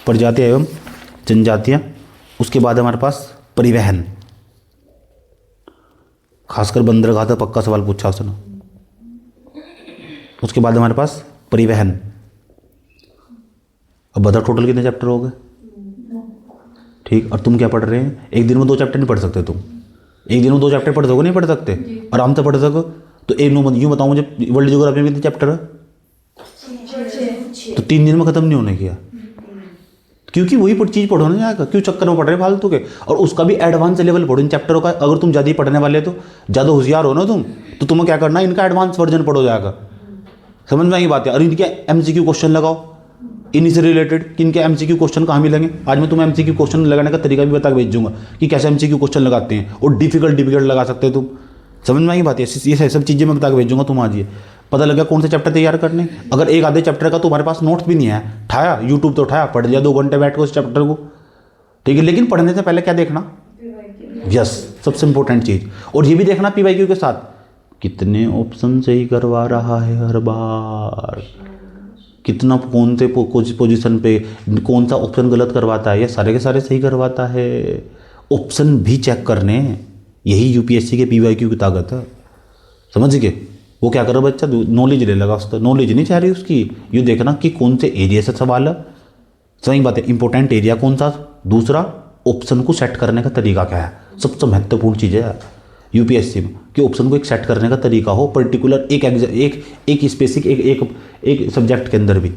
प्रजातियां एवं जनजातियां। उसके बाद हमारे पास परिवहन, खासकर बंदरगाह तो पक्का सवाल पूछा उसने। उसके बाद हमारे पास परिवहन। अब बता टोटल कितने चैप्टर हो गए। ठीक, और तुम क्या पढ़ रहे हैं, एक दिन में 2 चैप्टर नहीं पढ़ सकते तुम, एक दिन में 2 चैप्टर पढ़ सको, नहीं पढ़ सकते, आराम से पढ़ सको। तो एक यूँ बताओ मुझे, वर्ल्ड ज्योग्राफी में कितने चैप्टर है, तो 3 दिन में खत्म नहीं होने किया, क्योंकि वही चीज़ पढ़ो ना जाएगा, क्यों चक्कर में पढ़ रहे फालतू के। और उसका भी एडवांस लेवल पढ़ो इन चैप्टरों का। अगर तुम ज़्यादा ही पढ़ने वाले तो ज़्यादा होशियार हो ना तुम, तो तुम्हें क्या करना है, इनका एडवांस वर्जन पढ़ो जाएगा। समझ में आई बात है। और इनके MCQ क्वेश्चन लगाओ इन्हीं से रिलेटेड, कि इनके MCQ क्वेश्चन कहाँ मिलेंगे। आज मैं तुम्हें MCQ क्वेश्चन लगाने का तरीका भी बता के भेजूंगा कि कैसे MCQ क्वेश्चन लगाते हैं, और डिफिकल्ट लगा सकते हो तुम। समझ में आई बात है, ये सब चीज़ें मैं बता के भेजूंगा तुम आज। ये पता लगा कौन से चैप्टर तैयार करने। अगर एक आधे चैप्टर का तुम्हारे पास नोट्स भी नहीं है, ठाया यूट्यूब तो उठाया, पढ़ लिया 2 घंटे बैठ के उस चैप्टर को, ठीक है। लेकिन पढ़ने से पहले क्या देखना, यस, सबसे इंपॉर्टेंट चीज। और ये भी देखना PYQ के साथ कितने ऑप्शन सही करवा रहा है हर बार, कितना कौन से पोजीशन पे कौन सा ऑप्शन गलत करवाता है या सारे के सारे सही करवाता है। ऑप्शन भी चेक करने, यही UPSC के PYQ की ताकत है, समझ गए। वो क्या करे बच्चा, नॉलेज ले लगा, उसका नॉलेज नहीं चाह रही उसकी, ये देखना कि कौन से एरिया से सवाल है, सही बात है, इंपॉर्टेंट एरिया कौन सा। दूसरा, ऑप्शन को सेट करने का तरीका क्या है, सबसे महत्वपूर्ण चीज़ है UPSC में कि ऑप्शन को एक सेट करने का तरीका हो, पर्टिकुलर एक स्पेसिफिक एक सब्जेक्ट के अंदर भी।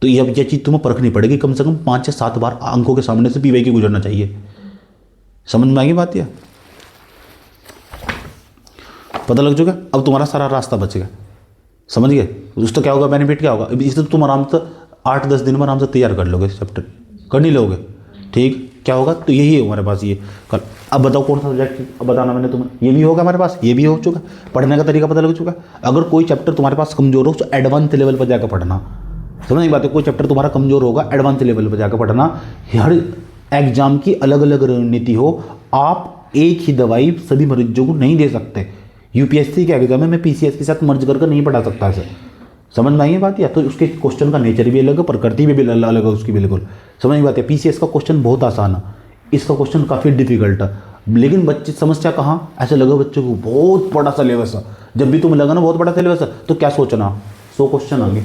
तो ये चीज़ तुम्हें परखनी पड़ेगी, कम से कम 5 से 7 बार अंकों के सामने से PYQ गुजरना चाहिए। समझ में आएगी बात, या पता लग चुका। अब तुम्हारा सारा रास्ता बच गया, समझ गए। उसका क्या होगा, बेनिफिट क्या होगा, इसे तुम आराम से 8-10 दिन में आराम से तैयार कर लोगे, चैप्टर कर नहीं लोगे, ठीक। क्या होगा, तो यही है हमारे पास ये कल। अब बताओ कौन सा सब्जेक्ट, अब बताना मैंने तुम्हें, ये भी होगा हमारे पास, ये भी हो चुका, पढ़ने का तरीका पता लग चुका। अगर कोई चैप्टर तुम्हारे पास कमजोर हो तो एडवांस लेवल पर जाकर पढ़ना, समझ नहीं बात है। कोई चैप्टर तुम्हारा कमजोर होगा, एडवांस लेवल पर जाकर पढ़ना। हर एग्जाम की अलग अलग रणनीति हो, आप एक ही दवाई सभी मरीजों को नहीं दे सकते। UPSC के एग्जाम में मैं PCS के साथ मर्ज करके नहीं पढ़ा सकता इसे, समझ में आई है बात। या तो उसके क्वेश्चन का नेचर भी अलग है, प्रकृति भी अलग है उसकी, बिल्कुल समझ में बात है। PCS का क्वेश्चन बहुत आसान है, इसका क्वेश्चन काफ़ी डिफिकल्ट है। लेकिन बच्चे समस्या कहाँ, ऐसे लगा बच्चों को बहुत बड़ा सिलेबस है। जब भी तुम लगा ना बहुत बड़ा सिलेबस है तो क्या सोचना, 100 क्वेश्चन आएंगे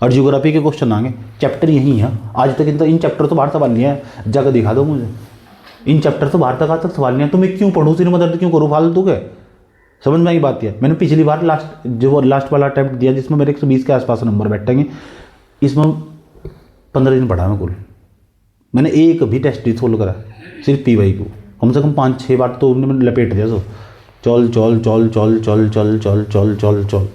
और जियोग्राफी के क्वेश्चन आएंगे। चैप्टर यही है, आज तक इन चैप्टर तो बाहर सवाल नहीं है, जाकर दिखा दो मुझे, इन चैप्टर तो बाहर तक आज तक सवाल नहीं है। तो मैं क्यों पढ़ूँ, सिर्फ मदद क्यों करूँ फालतू के, समझ में आई बात। है मैंने पिछली बार लास्ट वाला अटैम्प्ट दिया जिसमें मेरे 120 के आसपास नंबर बैठेंगे, इसमें 15 दिन पढ़ा मैं कुल, मैंने एक भी टेस्ट नहीं सोल्व करा, सिर्फ PYQ कम से कम 5-6 बार तो मैंने लपेट दिया। सो चल चल चल चल चल चल चल चल चल चल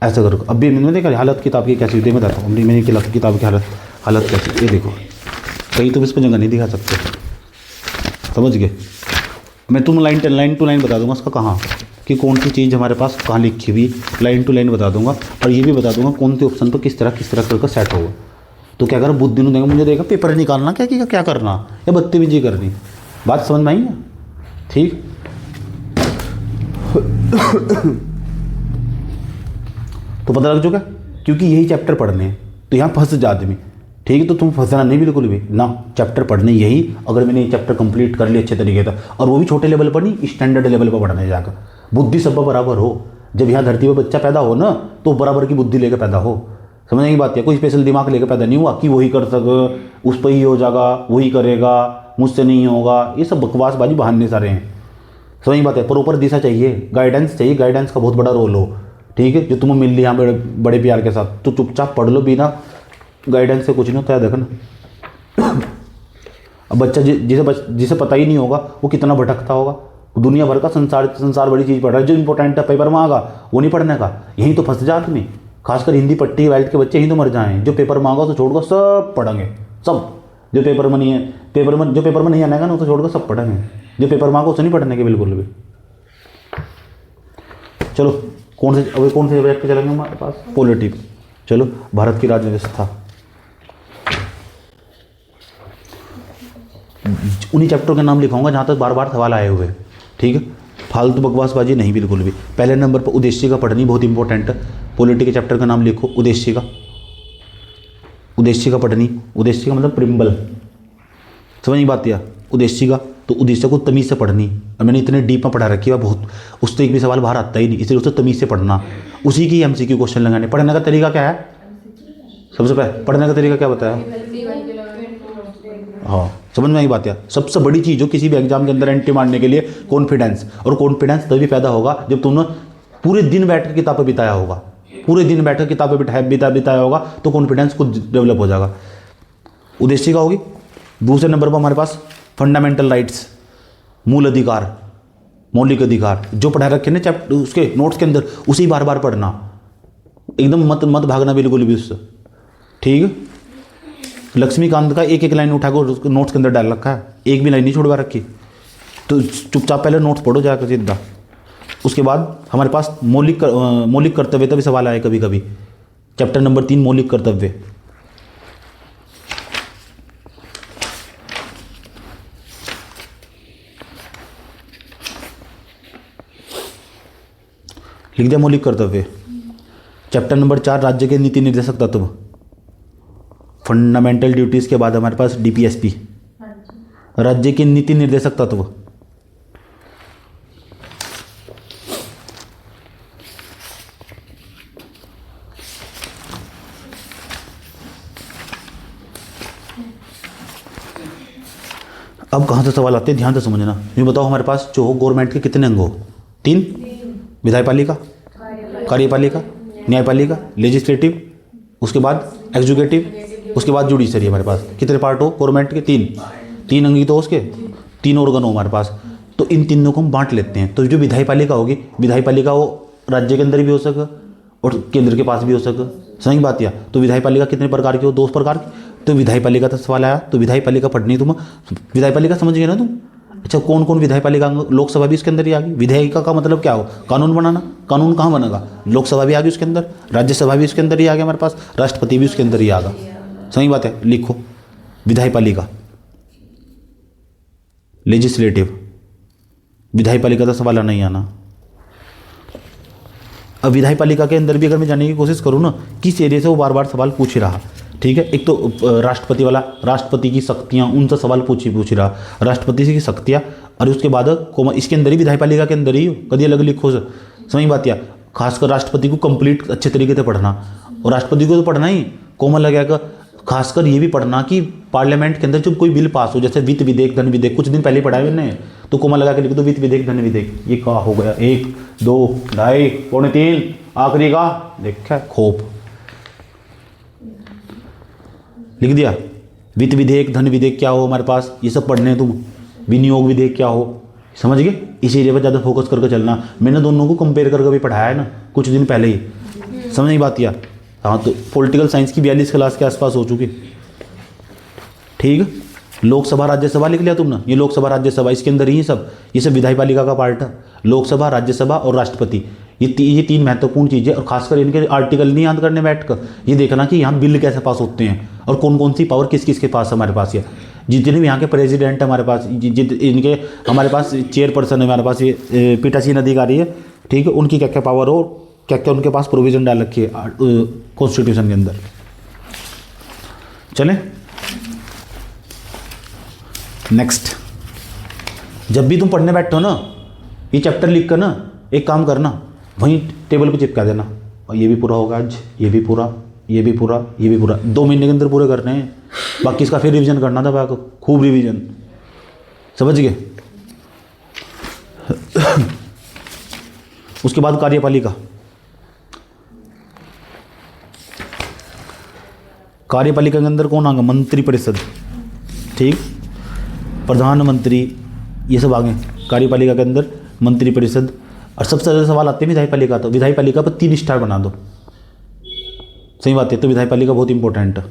ऐसा करो। अभी मैंने देखा हालत किताब की कैसी होती है, मैं बताता हूँ मेरी किताब की हालत कैसी, ये देखो, कहीं तुम इस पर जगह नहीं दिखा सकते, समझ गए। मैं तुम लाइन टू लाइन बता दूंगा उसका कहाँ कि कौन सी चीज़ हमारे पास कहाँ लिखी हुई, लाइन टू लाइन बता दूंगा। और ये भी बता दूंगा कौन से ऑप्शन पर किस तरह करके सेट होगा। तो क्या करो, बुद्ध दिन देगा मुझे, देगा पेपर निकालना क्या करना, या बदतमीजी करनी, बात समझ में आई है, ठीक। तो पता लग चुका, क्योंकि यही चैप्टर पढ़ने हैं तो यहाँ फंस जा आदमी, ठीक है। तो तुम फंसना नहीं बिल्कुल भी ना, चैप्टर पढ़ने यही। अगर मैंने ये चैप्टर कंप्लीट कर लिया अच्छे तरीके से, और वो भी छोटे लेवल पर नहीं, स्टैंडर्ड लेवल पर पढ़ने जाकर, बुद्धि सब बराबर हो। जब यहाँ धरती पर बच्चा पैदा हो ना, तो बराबर की बुद्धि लेकर पैदा हो, समझने की बात है। कोई स्पेशल दिमाग लेकर पैदा नहीं हुआ कि वही कर सके, उस पर ही हो जाएगा, वही करेगा, मुझसे नहीं होगा, ये सब बकवासबाजी बहाने सारे हैं, समझ बात है। प्रॉपर दिशा चाहिए, गाइडेंस चाहिए, गाइडेंस का बहुत बड़ा रोल हो, ठीक है। जो तुम्हें मिल रही यहाँ बड़े प्यार के साथ, तो चुपचाप पढ़ लो, बिना गाइडेंस से कुछ नहीं होता है, देखना। अब बच्चा जिसे पता ही नहीं होगा वो कितना भटकता होगा, दुनिया भर का संसार बड़ी चीज़ पढ़ रहा है, जो इंपॉर्टेंट है पेपर में आगा वो नहीं पढ़ने का, यहीं तो फंस जा आदमी। खासकर हिंदी पट्टी वाइल्ड के बच्चे यहीं तो मर जाएँ, जो पेपर में आगा तो छोड़कर सब पढ़ेंगे, सब। जो पेपर में नहीं है, जो पेपर में नहीं आनेगा ना तो छोड़कर सब पढ़ेंगे, जो पेपर में आगा उसे नहीं पढ़ने के बिल्कुल भी। चलो कौन से सब्जेक्ट पे चलेंगे हमारे पास, पॉलिटी। चलो, भारत की राज्य व्यवस्था, उन्हीं चैप्टर के नाम लिखाऊंगा जहाँ तक बार बार सवाल आए हुए, ठीक है। फालतू बकवासबाजी नहीं बिल्कुल भी। पहले नंबर पर उद्देश्य का पढ़नी बहुत इंपॉर्टेंट है। पॉलिटी के चैप्टर का नाम लिखो, उद्देश्य का पढ़नी। उद्देश्य का मतलब प्रिम्बल, समझ नहीं बात। या उद्देश्य का, तो उद्देश्य को तमीज़ से पढ़नी। और मैंने इतने डीप में पढ़ा रखी है बहुत, उससे एक भी सवाल बाहर आता ही नहीं, इसलिए उससे तमीज़ से पढ़ना, उसी की MCQ क्वेश्चन लगाने। पढ़ने का तरीका क्या है, सबसे पहले पढ़ने का तरीका क्या बताया, हाँ समझ में आई बात। है सबसे बड़ी चीज़ हो किसी भी एग्जाम के अंदर एंट्री मारने के लिए, कॉन्फिडेंस। और कॉन्फिडेंस तभी पैदा होगा जब तुमने पूरे दिन बैठ कर किताबें बिताया होगा, पूरे दिन बैठ कर किताबें बिताया होगा, तो कॉन्फिडेंस खुद डेवलप हो जाएगा। उद्देश्य का होगी। दूसरे नंबर पर हमारे पास फंडामेंटल राइट्स, मूल अधिकार, मौलिक अधिकार, जो पढ़ा रखे ना चैप्टर उसके नोट्स के अंदर, उसी बार बार पढ़ना, एकदम मत भागना बिल्कुल भी उससे, ठीक है। लक्ष्मीकांत का एक लाइन उठाकर नोट्स के अंदर डाल रखा है, एक भी लाइन नहीं छोड़वा रखी, तो चुपचाप पहले नोट्स पढ़ो जाकर सीधा, उसके बाद हमारे पास मौलिक कर्तव्य का भी सवाल आया कभी कभी। चैप्टर नंबर 3 मौलिक कर्तव्य। लिख दिया मौलिक कर्तव्य। चैप्टर नंबर 4 राज्य के नीति निर्देशक तत्व। फंडामेंटल ड्यूटीज के बाद हमारे पास डीपीएसपी, राज्य के नीति निर्देशक तत्व। अब कहाँ से सवाल आते हैं ध्यान से समझना। ये बताओ हमारे पास जो गवर्नमेंट के कितने अंग हो? 3। विधायपालिका, कार्यपालिका, न्यायपालिका, लेजिस्लेटिव, उसके बाद एग्जीक्यूटिव, उसके बाद जुडिशरी। हमारे पास कितने पार्ट हो गवर्नमेंट के? 3 अंग ही तो उसके 3 ऑर्गन हो हमारे पास। तो इन तीनों को हम बांट लेते हैं। तो जो विधायपालिका होगी, विधायपालिका वो राज्य के अंदर भी हो सके और केंद्र के पास भी हो सके। सही बात या? तो विधायपालिका कितने प्रकार की हो? 2 प्रकार की। तो विधायपालिका का सवाल आया तो विधायपालिका पढ़नी तुम। विधायपालिका समझ गए ना तुम? अच्छा, कौन कौन विधायपालिका? लोकसभा भी इसके अंदर ही आ गई। विधायिका का मतलब क्या हो? कानून बनाना। कानून कहाँ बनेगा? लोकसभा भी आ गई उसके अंदर, राज्यसभा भी उसके अंदर ही आ गया हमारे पास, राष्ट्रपति भी उसके अंदर ही आ गया। सही बात है, लिखो विधायपालिका। लेजिस्लेटिव, विधायपालिका का सवाल नहीं आना। अब विधायपालिका के अंदर भी अगर मैं जानने की कोशिश करूँ ना, किस एरिया से वो बार बार सवाल पूछ ही रहा। ठीक है, एक तो राष्ट्रपति वाला, राष्ट्रपति की शक्तियाँ, उनसे सवाल पूछ ही रहा, राष्ट्रपति की शक्तियाँ। और उसके बाद इसके अंदर ही विधायपालिका के अंदर ही कभी अलग लिखो। सही बात या? खासकर राष्ट्रपति को कंप्लीट अच्छे तरीके से पढ़ना, और राष्ट्रपति को तो पढ़ना ही कोमल लगेगा। खासकर ये भी पढ़ना कि पार्लियामेंट के अंदर जब कोई बिल पास हो, जैसे वित्त विधेयक, धन विधेयक, कुछ दिन पहले पढ़ा है मैंने, तो कोमल लगा के लिख दो वित्त विधेयक, धन विधेयक। ये कहा हो गया 1, 2, 2.5, पौने 3, आखिरी का देखा खोप लिख दिया। वित्त विधेयक, धन विधेयक क्या हो हमारे पास, ये सब पढ़ने हैं तुम। विनियोग विधेयक क्या हो, समझ गए? इस एरिया पर ज़्यादा फोकस करके चलना। मैंने दोनों को कंपेयर करके भी पढ़ाया है ना कुछ दिन पहले ही। समझ नहीं बात या? हाँ, तो पॉलिटिकल साइंस की 42 क्लास के आसपास हो चुकी। ठीक, लोकसभा राज्यसभा लिख लिया तुमने। ये लोकसभा राज्यसभा इसके अंदर ही सब, ये सब विधायपालिका का पार्ट है। लोकसभा, राज्यसभा और राष्ट्रपति, ये 3 महत्वपूर्ण चीज़ें। और खासकर इनके आर्टिकल नहीं याद करने बैठ कर, ये देखना कि यहाँ बिल कैसे पास होते हैं और कौन कौन सी पावर किस किस के पास हमारे पास। ये जितने भी यहाँ के प्रेसिडेंट हमारे पास, इनके हमारे पास चेयरपर्सन है हमारे पास, ये पीठासीन अधिकारी है। ठीक है, उनकी क्या क्या पावर हो, क्या क्या उनके पास प्रोविजन डाल रखी है कॉन्स्टिट्यूशन के अंदर। चलें नेक्स्ट। जब भी तुम पढ़ने बैठो ना, ये चैप्टर लिख कर ना एक काम करना, वहीं टेबल पे चिपका देना। और ये भी पूरा होगा आज, ये भी पूरा, ये भी पूरा, ये भी पूरा। 2 महीने के अंदर पूरे करने हैं। बाकी इसका फिर रिवीजन करना था बाकी, खूब रिवीजन। समझ गए? उसके बाद कार्यपालिका। कार्यपालिका के अंदर कौन आ गया? मंत्री परिषद। ठीक, प्रधानमंत्री, ये सब आ गए कार्यपालिका के अंदर। मंत्री परिषद। और सबसे ज़्यादा सवाल आते हैं विधायपालिका। तो विधायपालिका पर 3 स्टार बना दो। सही बात है, तो विधायपालिका बहुत इंपॉर्टेंट है।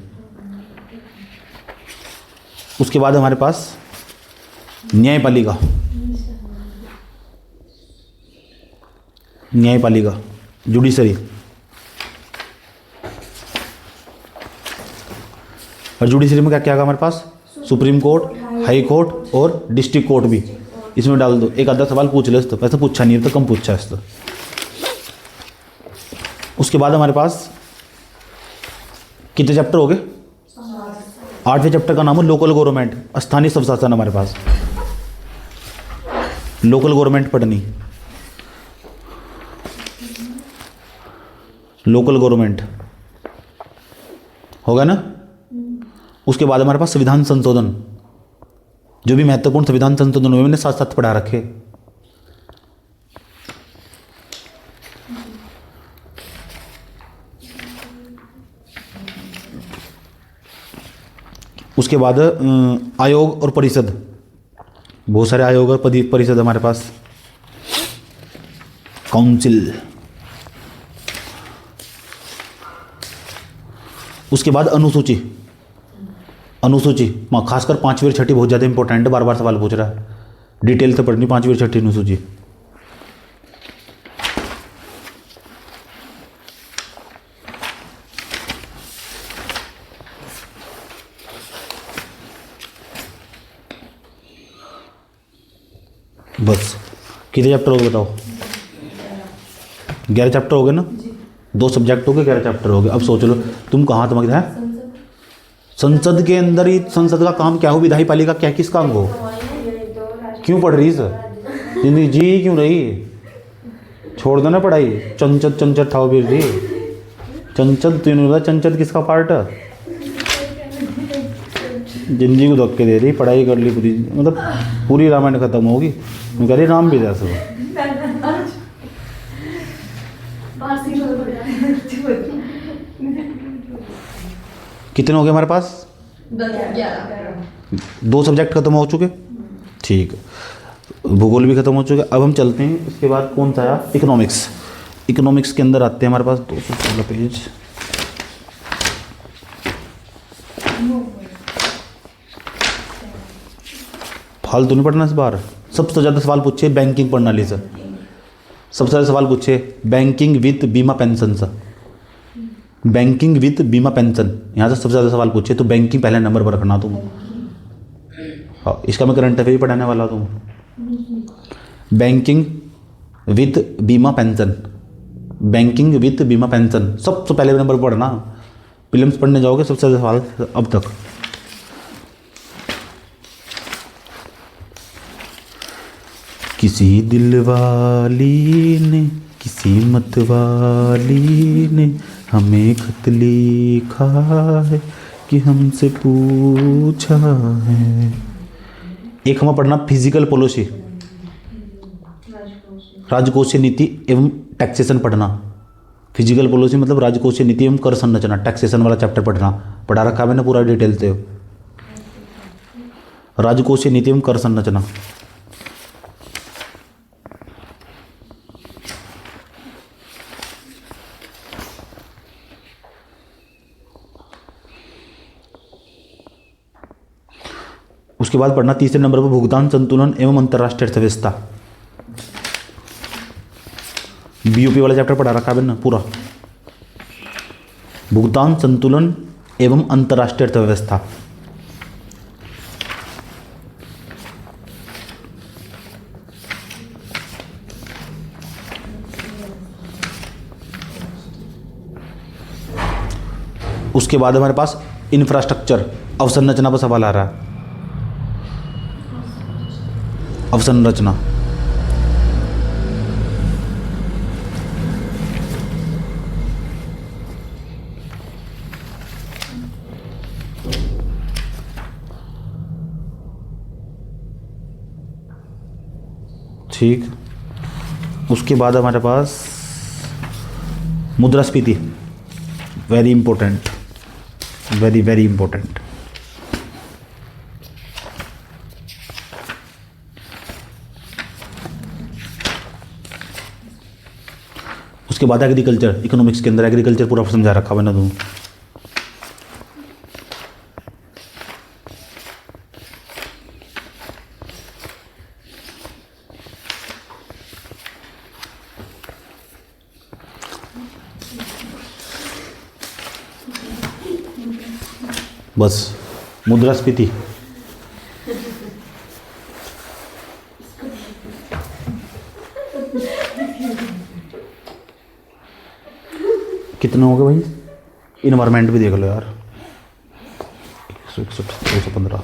उसके बाद हमारे पास न्यायपालिका। न्यायपालिका, जुडिशरी। और जुडिशरी में क्या क्या हमारे पास? सुप्रीम कोर्ट, हाई कोर्ट और डिस्ट्रिक्ट कोर्ट भी इसमें डाल दो। एक आधा सवाल पूछ ले तो, वैसे पूछा नहीं है तो कम पूछा है तो। उसके बाद हमारे पास कितने चैप्टर हो गए? 8वें चैप्टर का नाम है लोकल गवर्नमेंट, स्थानीय स्वशासन। हमारे पास लोकल गवर्नमेंट पढ़नी, लोकल गवर्नमेंट होगा ना। उसके बाद हमारे पास संविधान संशोधन, जो भी महत्वपूर्ण संविधान संशोधन हुए मैंने साथ साथ पढ़ा रखे। उसके बाद आयोग और परिषद, बहुत सारे आयोग और परिषद हमारे पास। काउंसिल। उसके बाद अनुसूची। अनुसूची खासकर 5वीं और 6वीं बहुत ज़्यादा इंपॉर्टेंट है, बार बार सवाल पूछ रहा है। डिटेल से पढ़नी 5वीं और 6वीं अनुसूची। बस कितने चैप्टर हो गए बताओ? 11 चैप्टर हो गए ना? 2 सब्जेक्ट हो गए, 11 चैप्टर हो गए। अब सोच लो तुम कहाँ तुम्हारे है संसद के अंदर ही। संसद का काम क्या हो? विधायी पालिका क्या किसका अंग हो? क्यों पढ़ रही सर जिंदगी जी क्यों रही? छोड़ दो ना पढ़ाई। चंचत चंचत ठाओ वीर जी। चंचत तीनों का चंचत किसका पार्ट है? जिंदगी को धक्के दे रही। पढ़ाई कर ली पूरी, मतलब पूरी रामायण खत्म होगी। मैं कह रही राम भी जैसे हो। कितने हो गए हमारे पास? 2 सब्जेक्ट खत्म हो चुके। ठीक, भूगोल भी खत्म हो चुके। अब हम चलते हैं, इसके बाद कौन सा आया? इकोनॉमिक्स। इकोनॉमिक्स के अंदर आते हैं हमारे पास 216 पेज। फालतू नहीं पढ़ना इस बार। सबसे ज़्यादा सवाल पूछे बैंकिंग प्रणाली से। सबसे ज़्यादा सवाल पूछे बैंकिंग विथ बीमा पेंशन से। बैंकिंग विथ बीमा पेंशन, यहाँ से सबसे ज़्यादा सवाल पूछे, तो बैंकिंग पहले नंबर पर रखना तुम। हाँ, इसका मैं करंट अफेयर पढ़ाने वाला तुम। बैंकिंग विथ बीमा पेंशन, बैंकिंग विथ बीमा पेंशन सबसे पहले नंबर पर पढ़ना। प्रीलिम्स पढ़ने जाओगे सबसे ज़्यादा सवाल अब तक। किसी दिल वाली ने, किसी मत वाली ने हमें खत लिखा है कि हमसे पूछा है। एक हमें पढ़ना फिजिकल पॉलिसी, राजकोषीय नीति एवं टैक्सेशन पढ़ना। फिजिकल पॉलिसी मतलब राजकोषीय नीति एवं कर संरचना, टैक्सेशन वाला चैप्टर पढ़ना। पढ़ा रखा मैंने पूरा डिटेल से। राजकोषीय नीति एवं कर संरचना। उसके बाद पढ़ना तीसरे नंबर पर भुगतान संतुलन एवं अंतर्राष्ट्रीय अर्थव्यवस्था। बीओपी वाला चैप्टर पढ़ा रखा है ना पूरा। भुगतान संतुलन एवं अंतर्राष्ट्रीय अर्थव्यवस्था। उसके बाद हमारे पास इंफ्रास्ट्रक्चर, अवसंरचना पर सवाल आ रहा है। अवसंरचना, ठीक। उसके बाद हमारे पास मुद्रास्फीति, very important, very very important. उसके बाद एग्रीकल्चर, इकोनॉमिक्स के अंदर एग्रीकल्चर पूरा समझा रखा मैंने तुम। बस मुद्रास्फीति, कितने हो गए भाई? इन्वायरमेंट भी देख लो यार। 161, 215।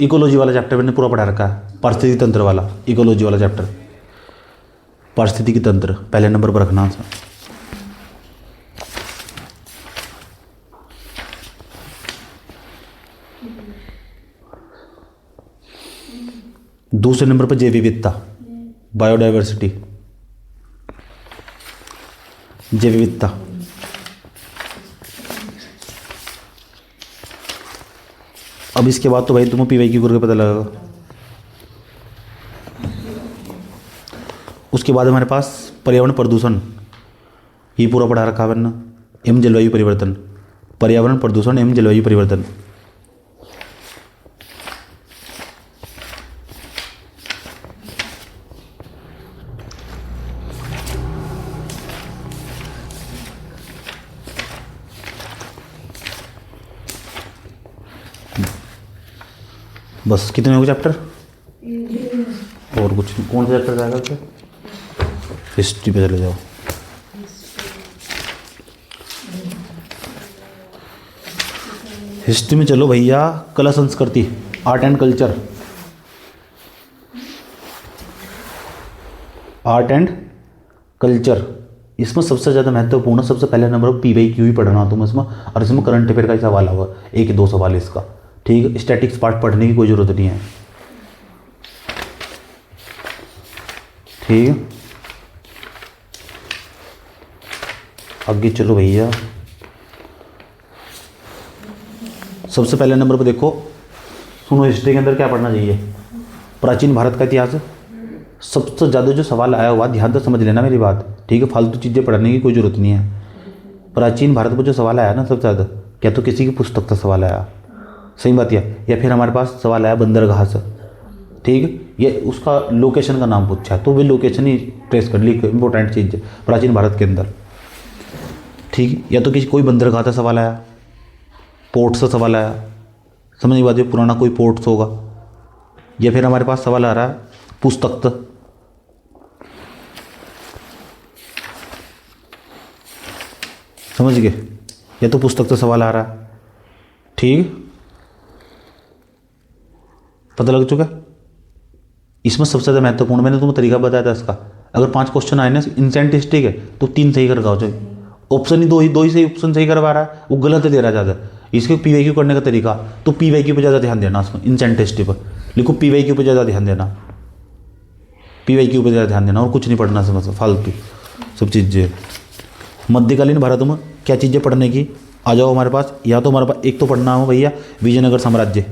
इकोलॉजी वाला चैप्टर मैंने पूरा पढ़ा रखा है। पारिस्थितिकी तंत्र वाला, इकोलॉजी वाला चैप्टर, पारिस्थितिकी तंत्र पहले नंबर पर रखना। दूसरे नंबर पर जैव विविधता, बायोडाइवर्सिटी, जैव विविधता। अब इसके बाद तो भाई तुम्हें पीवाईक्यू करके पता लगेगा। उसके बाद हमारे पास पर्यावरण प्रदूषण, ये पूरा पढ़ा रखा है ना, एवं जलवायु परिवर्तन, पर्यावरण प्रदूषण एवं जलवायु परिवर्तन। बस कितने हो गए चैप्टर? और कुछ नहीं। कौन सा चैप्टर जाएगा फिर? हिस्ट्री पे चले जाओ। हिस्ट्री में चलो भैया, कला संस्कृति, art and culture. Art and culture, इसमें सबसे ज़्यादा महत्वपूर्ण, सबसे पहले नंबर पर PYQ ही पढ़ना तुम इसमें, और इसमें करंट अफेयर का ही सवाल होगा, 1-2 सवाल इसका। ठीक है, स्टैटिक्स पार्ट पढ़ने की कोई ज़रूरत नहीं है। ठीक है, आगे चलो भैया। सबसे पहले नंबर पर देखो, सुनो हिस्ट्री के अंदर क्या पढ़ना चाहिए? प्राचीन भारत का इतिहास। सबसे ज़्यादा जो सवाल आया हुआ, ध्यान से समझ लेना मेरी बात, ठीक है, फालतू चीज़ें पढ़ने की कोई ज़रूरत नहीं है। प्राचीन भारत पर जो सवाल आया ना सबसे ज़्यादा, क्या तो किसी की पुस्तक से सवाल आया, सही बात है, या फिर हमारे पास सवाल आया बंदरगाह से। ठीक है, ये उसका लोकेशन का नाम पूछा है, तो वे लोकेशन ही ट्रेस कर ली, इंपॉर्टेंट चीज़ है प्राचीन भारत के अंदर। ठीक है, या तो किसी कोई बंदरगाह से सवाल आया, पोर्ट से सवाल आया, समझ नहीं बात है, पुराना कोई पोर्ट्स होगा, या फिर हमारे पास सवाल आ रहा है पुस्तक से। समझ गए, या तो पुस्तक से सवाल आ रहा है। ठीक, पता लग चुका? इसमें सबसे ज़्यादा महत्वपूर्ण मैंने तुम्हें तरीका बताया था इसका। अगर 5 क्वेश्चन आए ना इंसेंट हिस्ट्री के, तो 3 सही कर गाओ। ऑप्शन ही दो ही सही ऑप्शन सही करवा रहा है, वो गलत दे रहा है ज़्यादा। इसके PYQ करने का तरीका, तो PYQ पे ज़्यादा ध्यान देना, इसमें इंसेंट हिस्ट्री पर लिखो, PYQ पे ज़्यादा ध्यान देना, PYQ पे ज़्यादा ध्यान देना, और कुछ नहीं पढ़ना समझ, फालतू सब चीज़ें। मध्यकालीन भारत में क्या चीज़ें पढ़ने की, आ जाओ हमारे पास। या तो हमारे पास एक तो पढ़ना हो भैया विजयनगर साम्राज्य,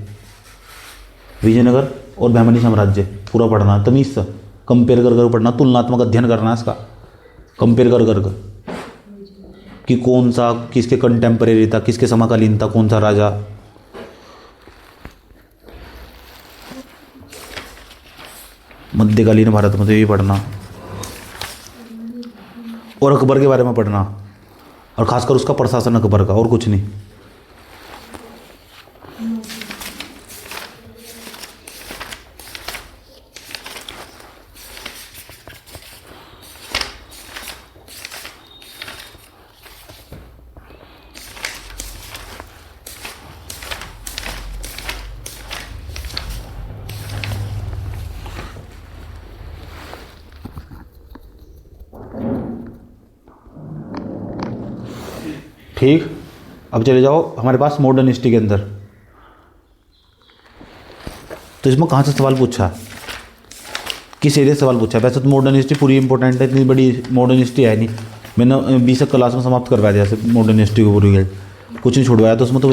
विजयनगर और बहमनी साम्राज्य पूरा पढ़ना, तमीज़ से कंपेयर कर कर पढ़ना, तुलनात्मक अध्ययन करना इसका, कंपेयर कर कर कि कौन सा किसके कंटेम्परेरी था, किसके समकालीन था, कौन सा राजा। मध्यकालीन भारत में तो यही पढ़ना, और अकबर के बारे में पढ़ना, और खासकर उसका प्रशासन अकबर का, और कुछ नहीं। ठीक, अब चले जाओ हमारे पास मॉडर्न हिस्ट्री के अंदर। तो इसमें कहाँ से सवाल पूछा, किस एरिया से सवाल पूछा? वैसे तो मॉडर्न हिस्ट्री पूरी इंपॉर्टेंट है, इतनी बड़ी मॉडर्न हिस्ट्री है नहीं, मैंने 20 क्लास में समाप्त करवा दिया मॉडर्न हिस्ट्री को पूरी, कुछ नहीं छुड़वाया। तो उसमें तो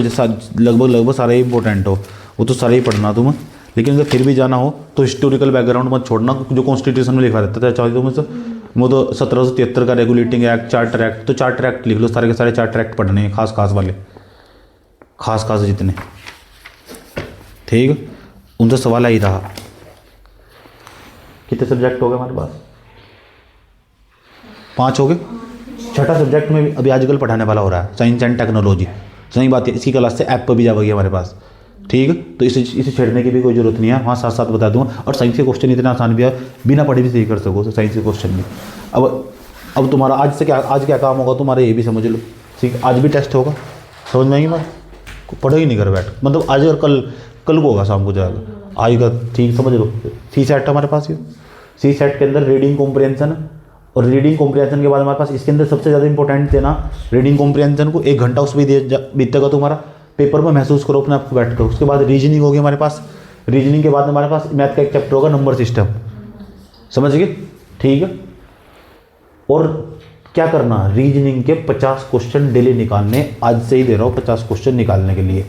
लगभग सारे ही इंपॉर्टेंट हो, वो तो सारे ही पढ़ना तुम्हें। लेकिन अगर फिर भी जाना हो तो हिस्टोरिकल बैकग्राउंड मत छोड़ना, जो कॉन्स्टिट्यूशन में लिखा रहता था, चाहे तुम्हें वो तो 1773 का रेगुलेटिंग एक्ट, चार्टर एक्ट, तो चार्टर एक्ट लिख लो, सारे के सारे चार्टर एक्ट पढ़ने हैं, खास खास वाले, खास खास जितने। ठीक, उनसे सवाल ही रहा। कितने सब्जेक्ट हो गए हमारे पास? 5 हो गए। छठा सब्जेक्ट में अभी आजकल पढ़ाने वाला हो रहा है साइंस एंड टेक्नोलॉजी। सही बात है, इसकी क्लास से ऐप पर भी जाएगी हमारे पास। ठीक, तो इसे छेड़ने की भी कोई ज़रूरत नहीं है, वहाँ साथ साथ बता दूंगा। और साइंस के क्वेश्चन इतना आसान भी है, बिना पढ़े भी सही कर सको तो साइंस के क्वेश्चन भी। अब तुम्हारा आज क्या काम होगा तुम्हारा, ये भी समझ लो। ठीक, आज भी टेस्ट होगा, समझ में आएगी बात? पढ़ो ही नहीं कर बैठ, मतलब आज और कल को होगा, शाम को जाएगा आज का। ठीक, समझ लो। CSET हमारे पास, ये CSET के अंदर रीडिंग कॉम्प्रिहेंशन, और रीडिंग कॉम्प्रिहेंशन के बाद हमारे पास इसके अंदर सबसे ज़्यादा इंपॉर्टेंट देना रीडिंग कॉम्प्रिहेंशन को। 1 घंटा उस पर बीतेगा तुम्हारा, पेपर में महसूस करो अपने आप को बैठ कर। उसके बाद रीजनिंग होगी हमारे पास, रीजनिंग के बाद हमारे पास मैथ का एक चैप्टर होगा, नंबर सिस्टम, समझ गए? ठीक है, और क्या करना, रीजनिंग के 50 क्वेश्चन डेली निकालने, आज से ही दे रहा हूँ 50 क्वेश्चन निकालने के लिए।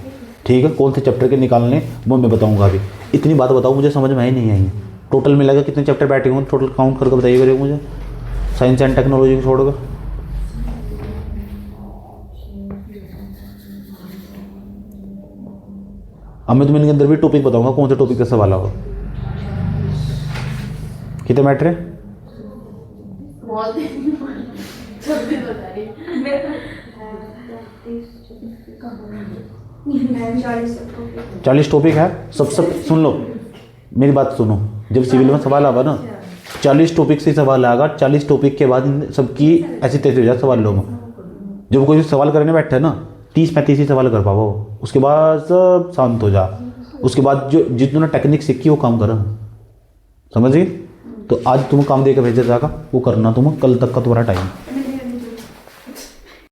ठीक है, कौन से चैप्टर के निकालने वो मैं बताऊँगा अभी। इतनी बात बताऊँ, मुझे समझ में ही नहीं आई। टोटल मिलाकर कितने चैप्टर बैठे होंगे, टोटल काउंट करके बताइएगा मुझे, साइंस एंड टेक्नोलॉजी को छोड़कर। अब मैं तुम्हें इनके अंदर भी टॉपिक बताऊंगा, कौन से टॉपिक का सवाल होगा। कितने मैटर है? 40 टॉपिक है। सब सुन लो, मेरी बात सुनो। जब सिविल में सवाल आवा ना, 40 टॉपिक से सवाल आएगा। 40 टॉपिक के बाद सबकी ऐसी तैसी हो जाए सवालों में। जब कोई सवाल करने बैठे ना, 30-35 ही सवाल कर पाओ, उसके बाद सब शांत हो जा। उसके बाद जो जितना टेक्निक सीखी वो काम करो, समझ गए? तो आज तुम्हें काम दे के भेजा जाएगा, वो करना तुम्हें कल तक का तुम्हारा टाइम।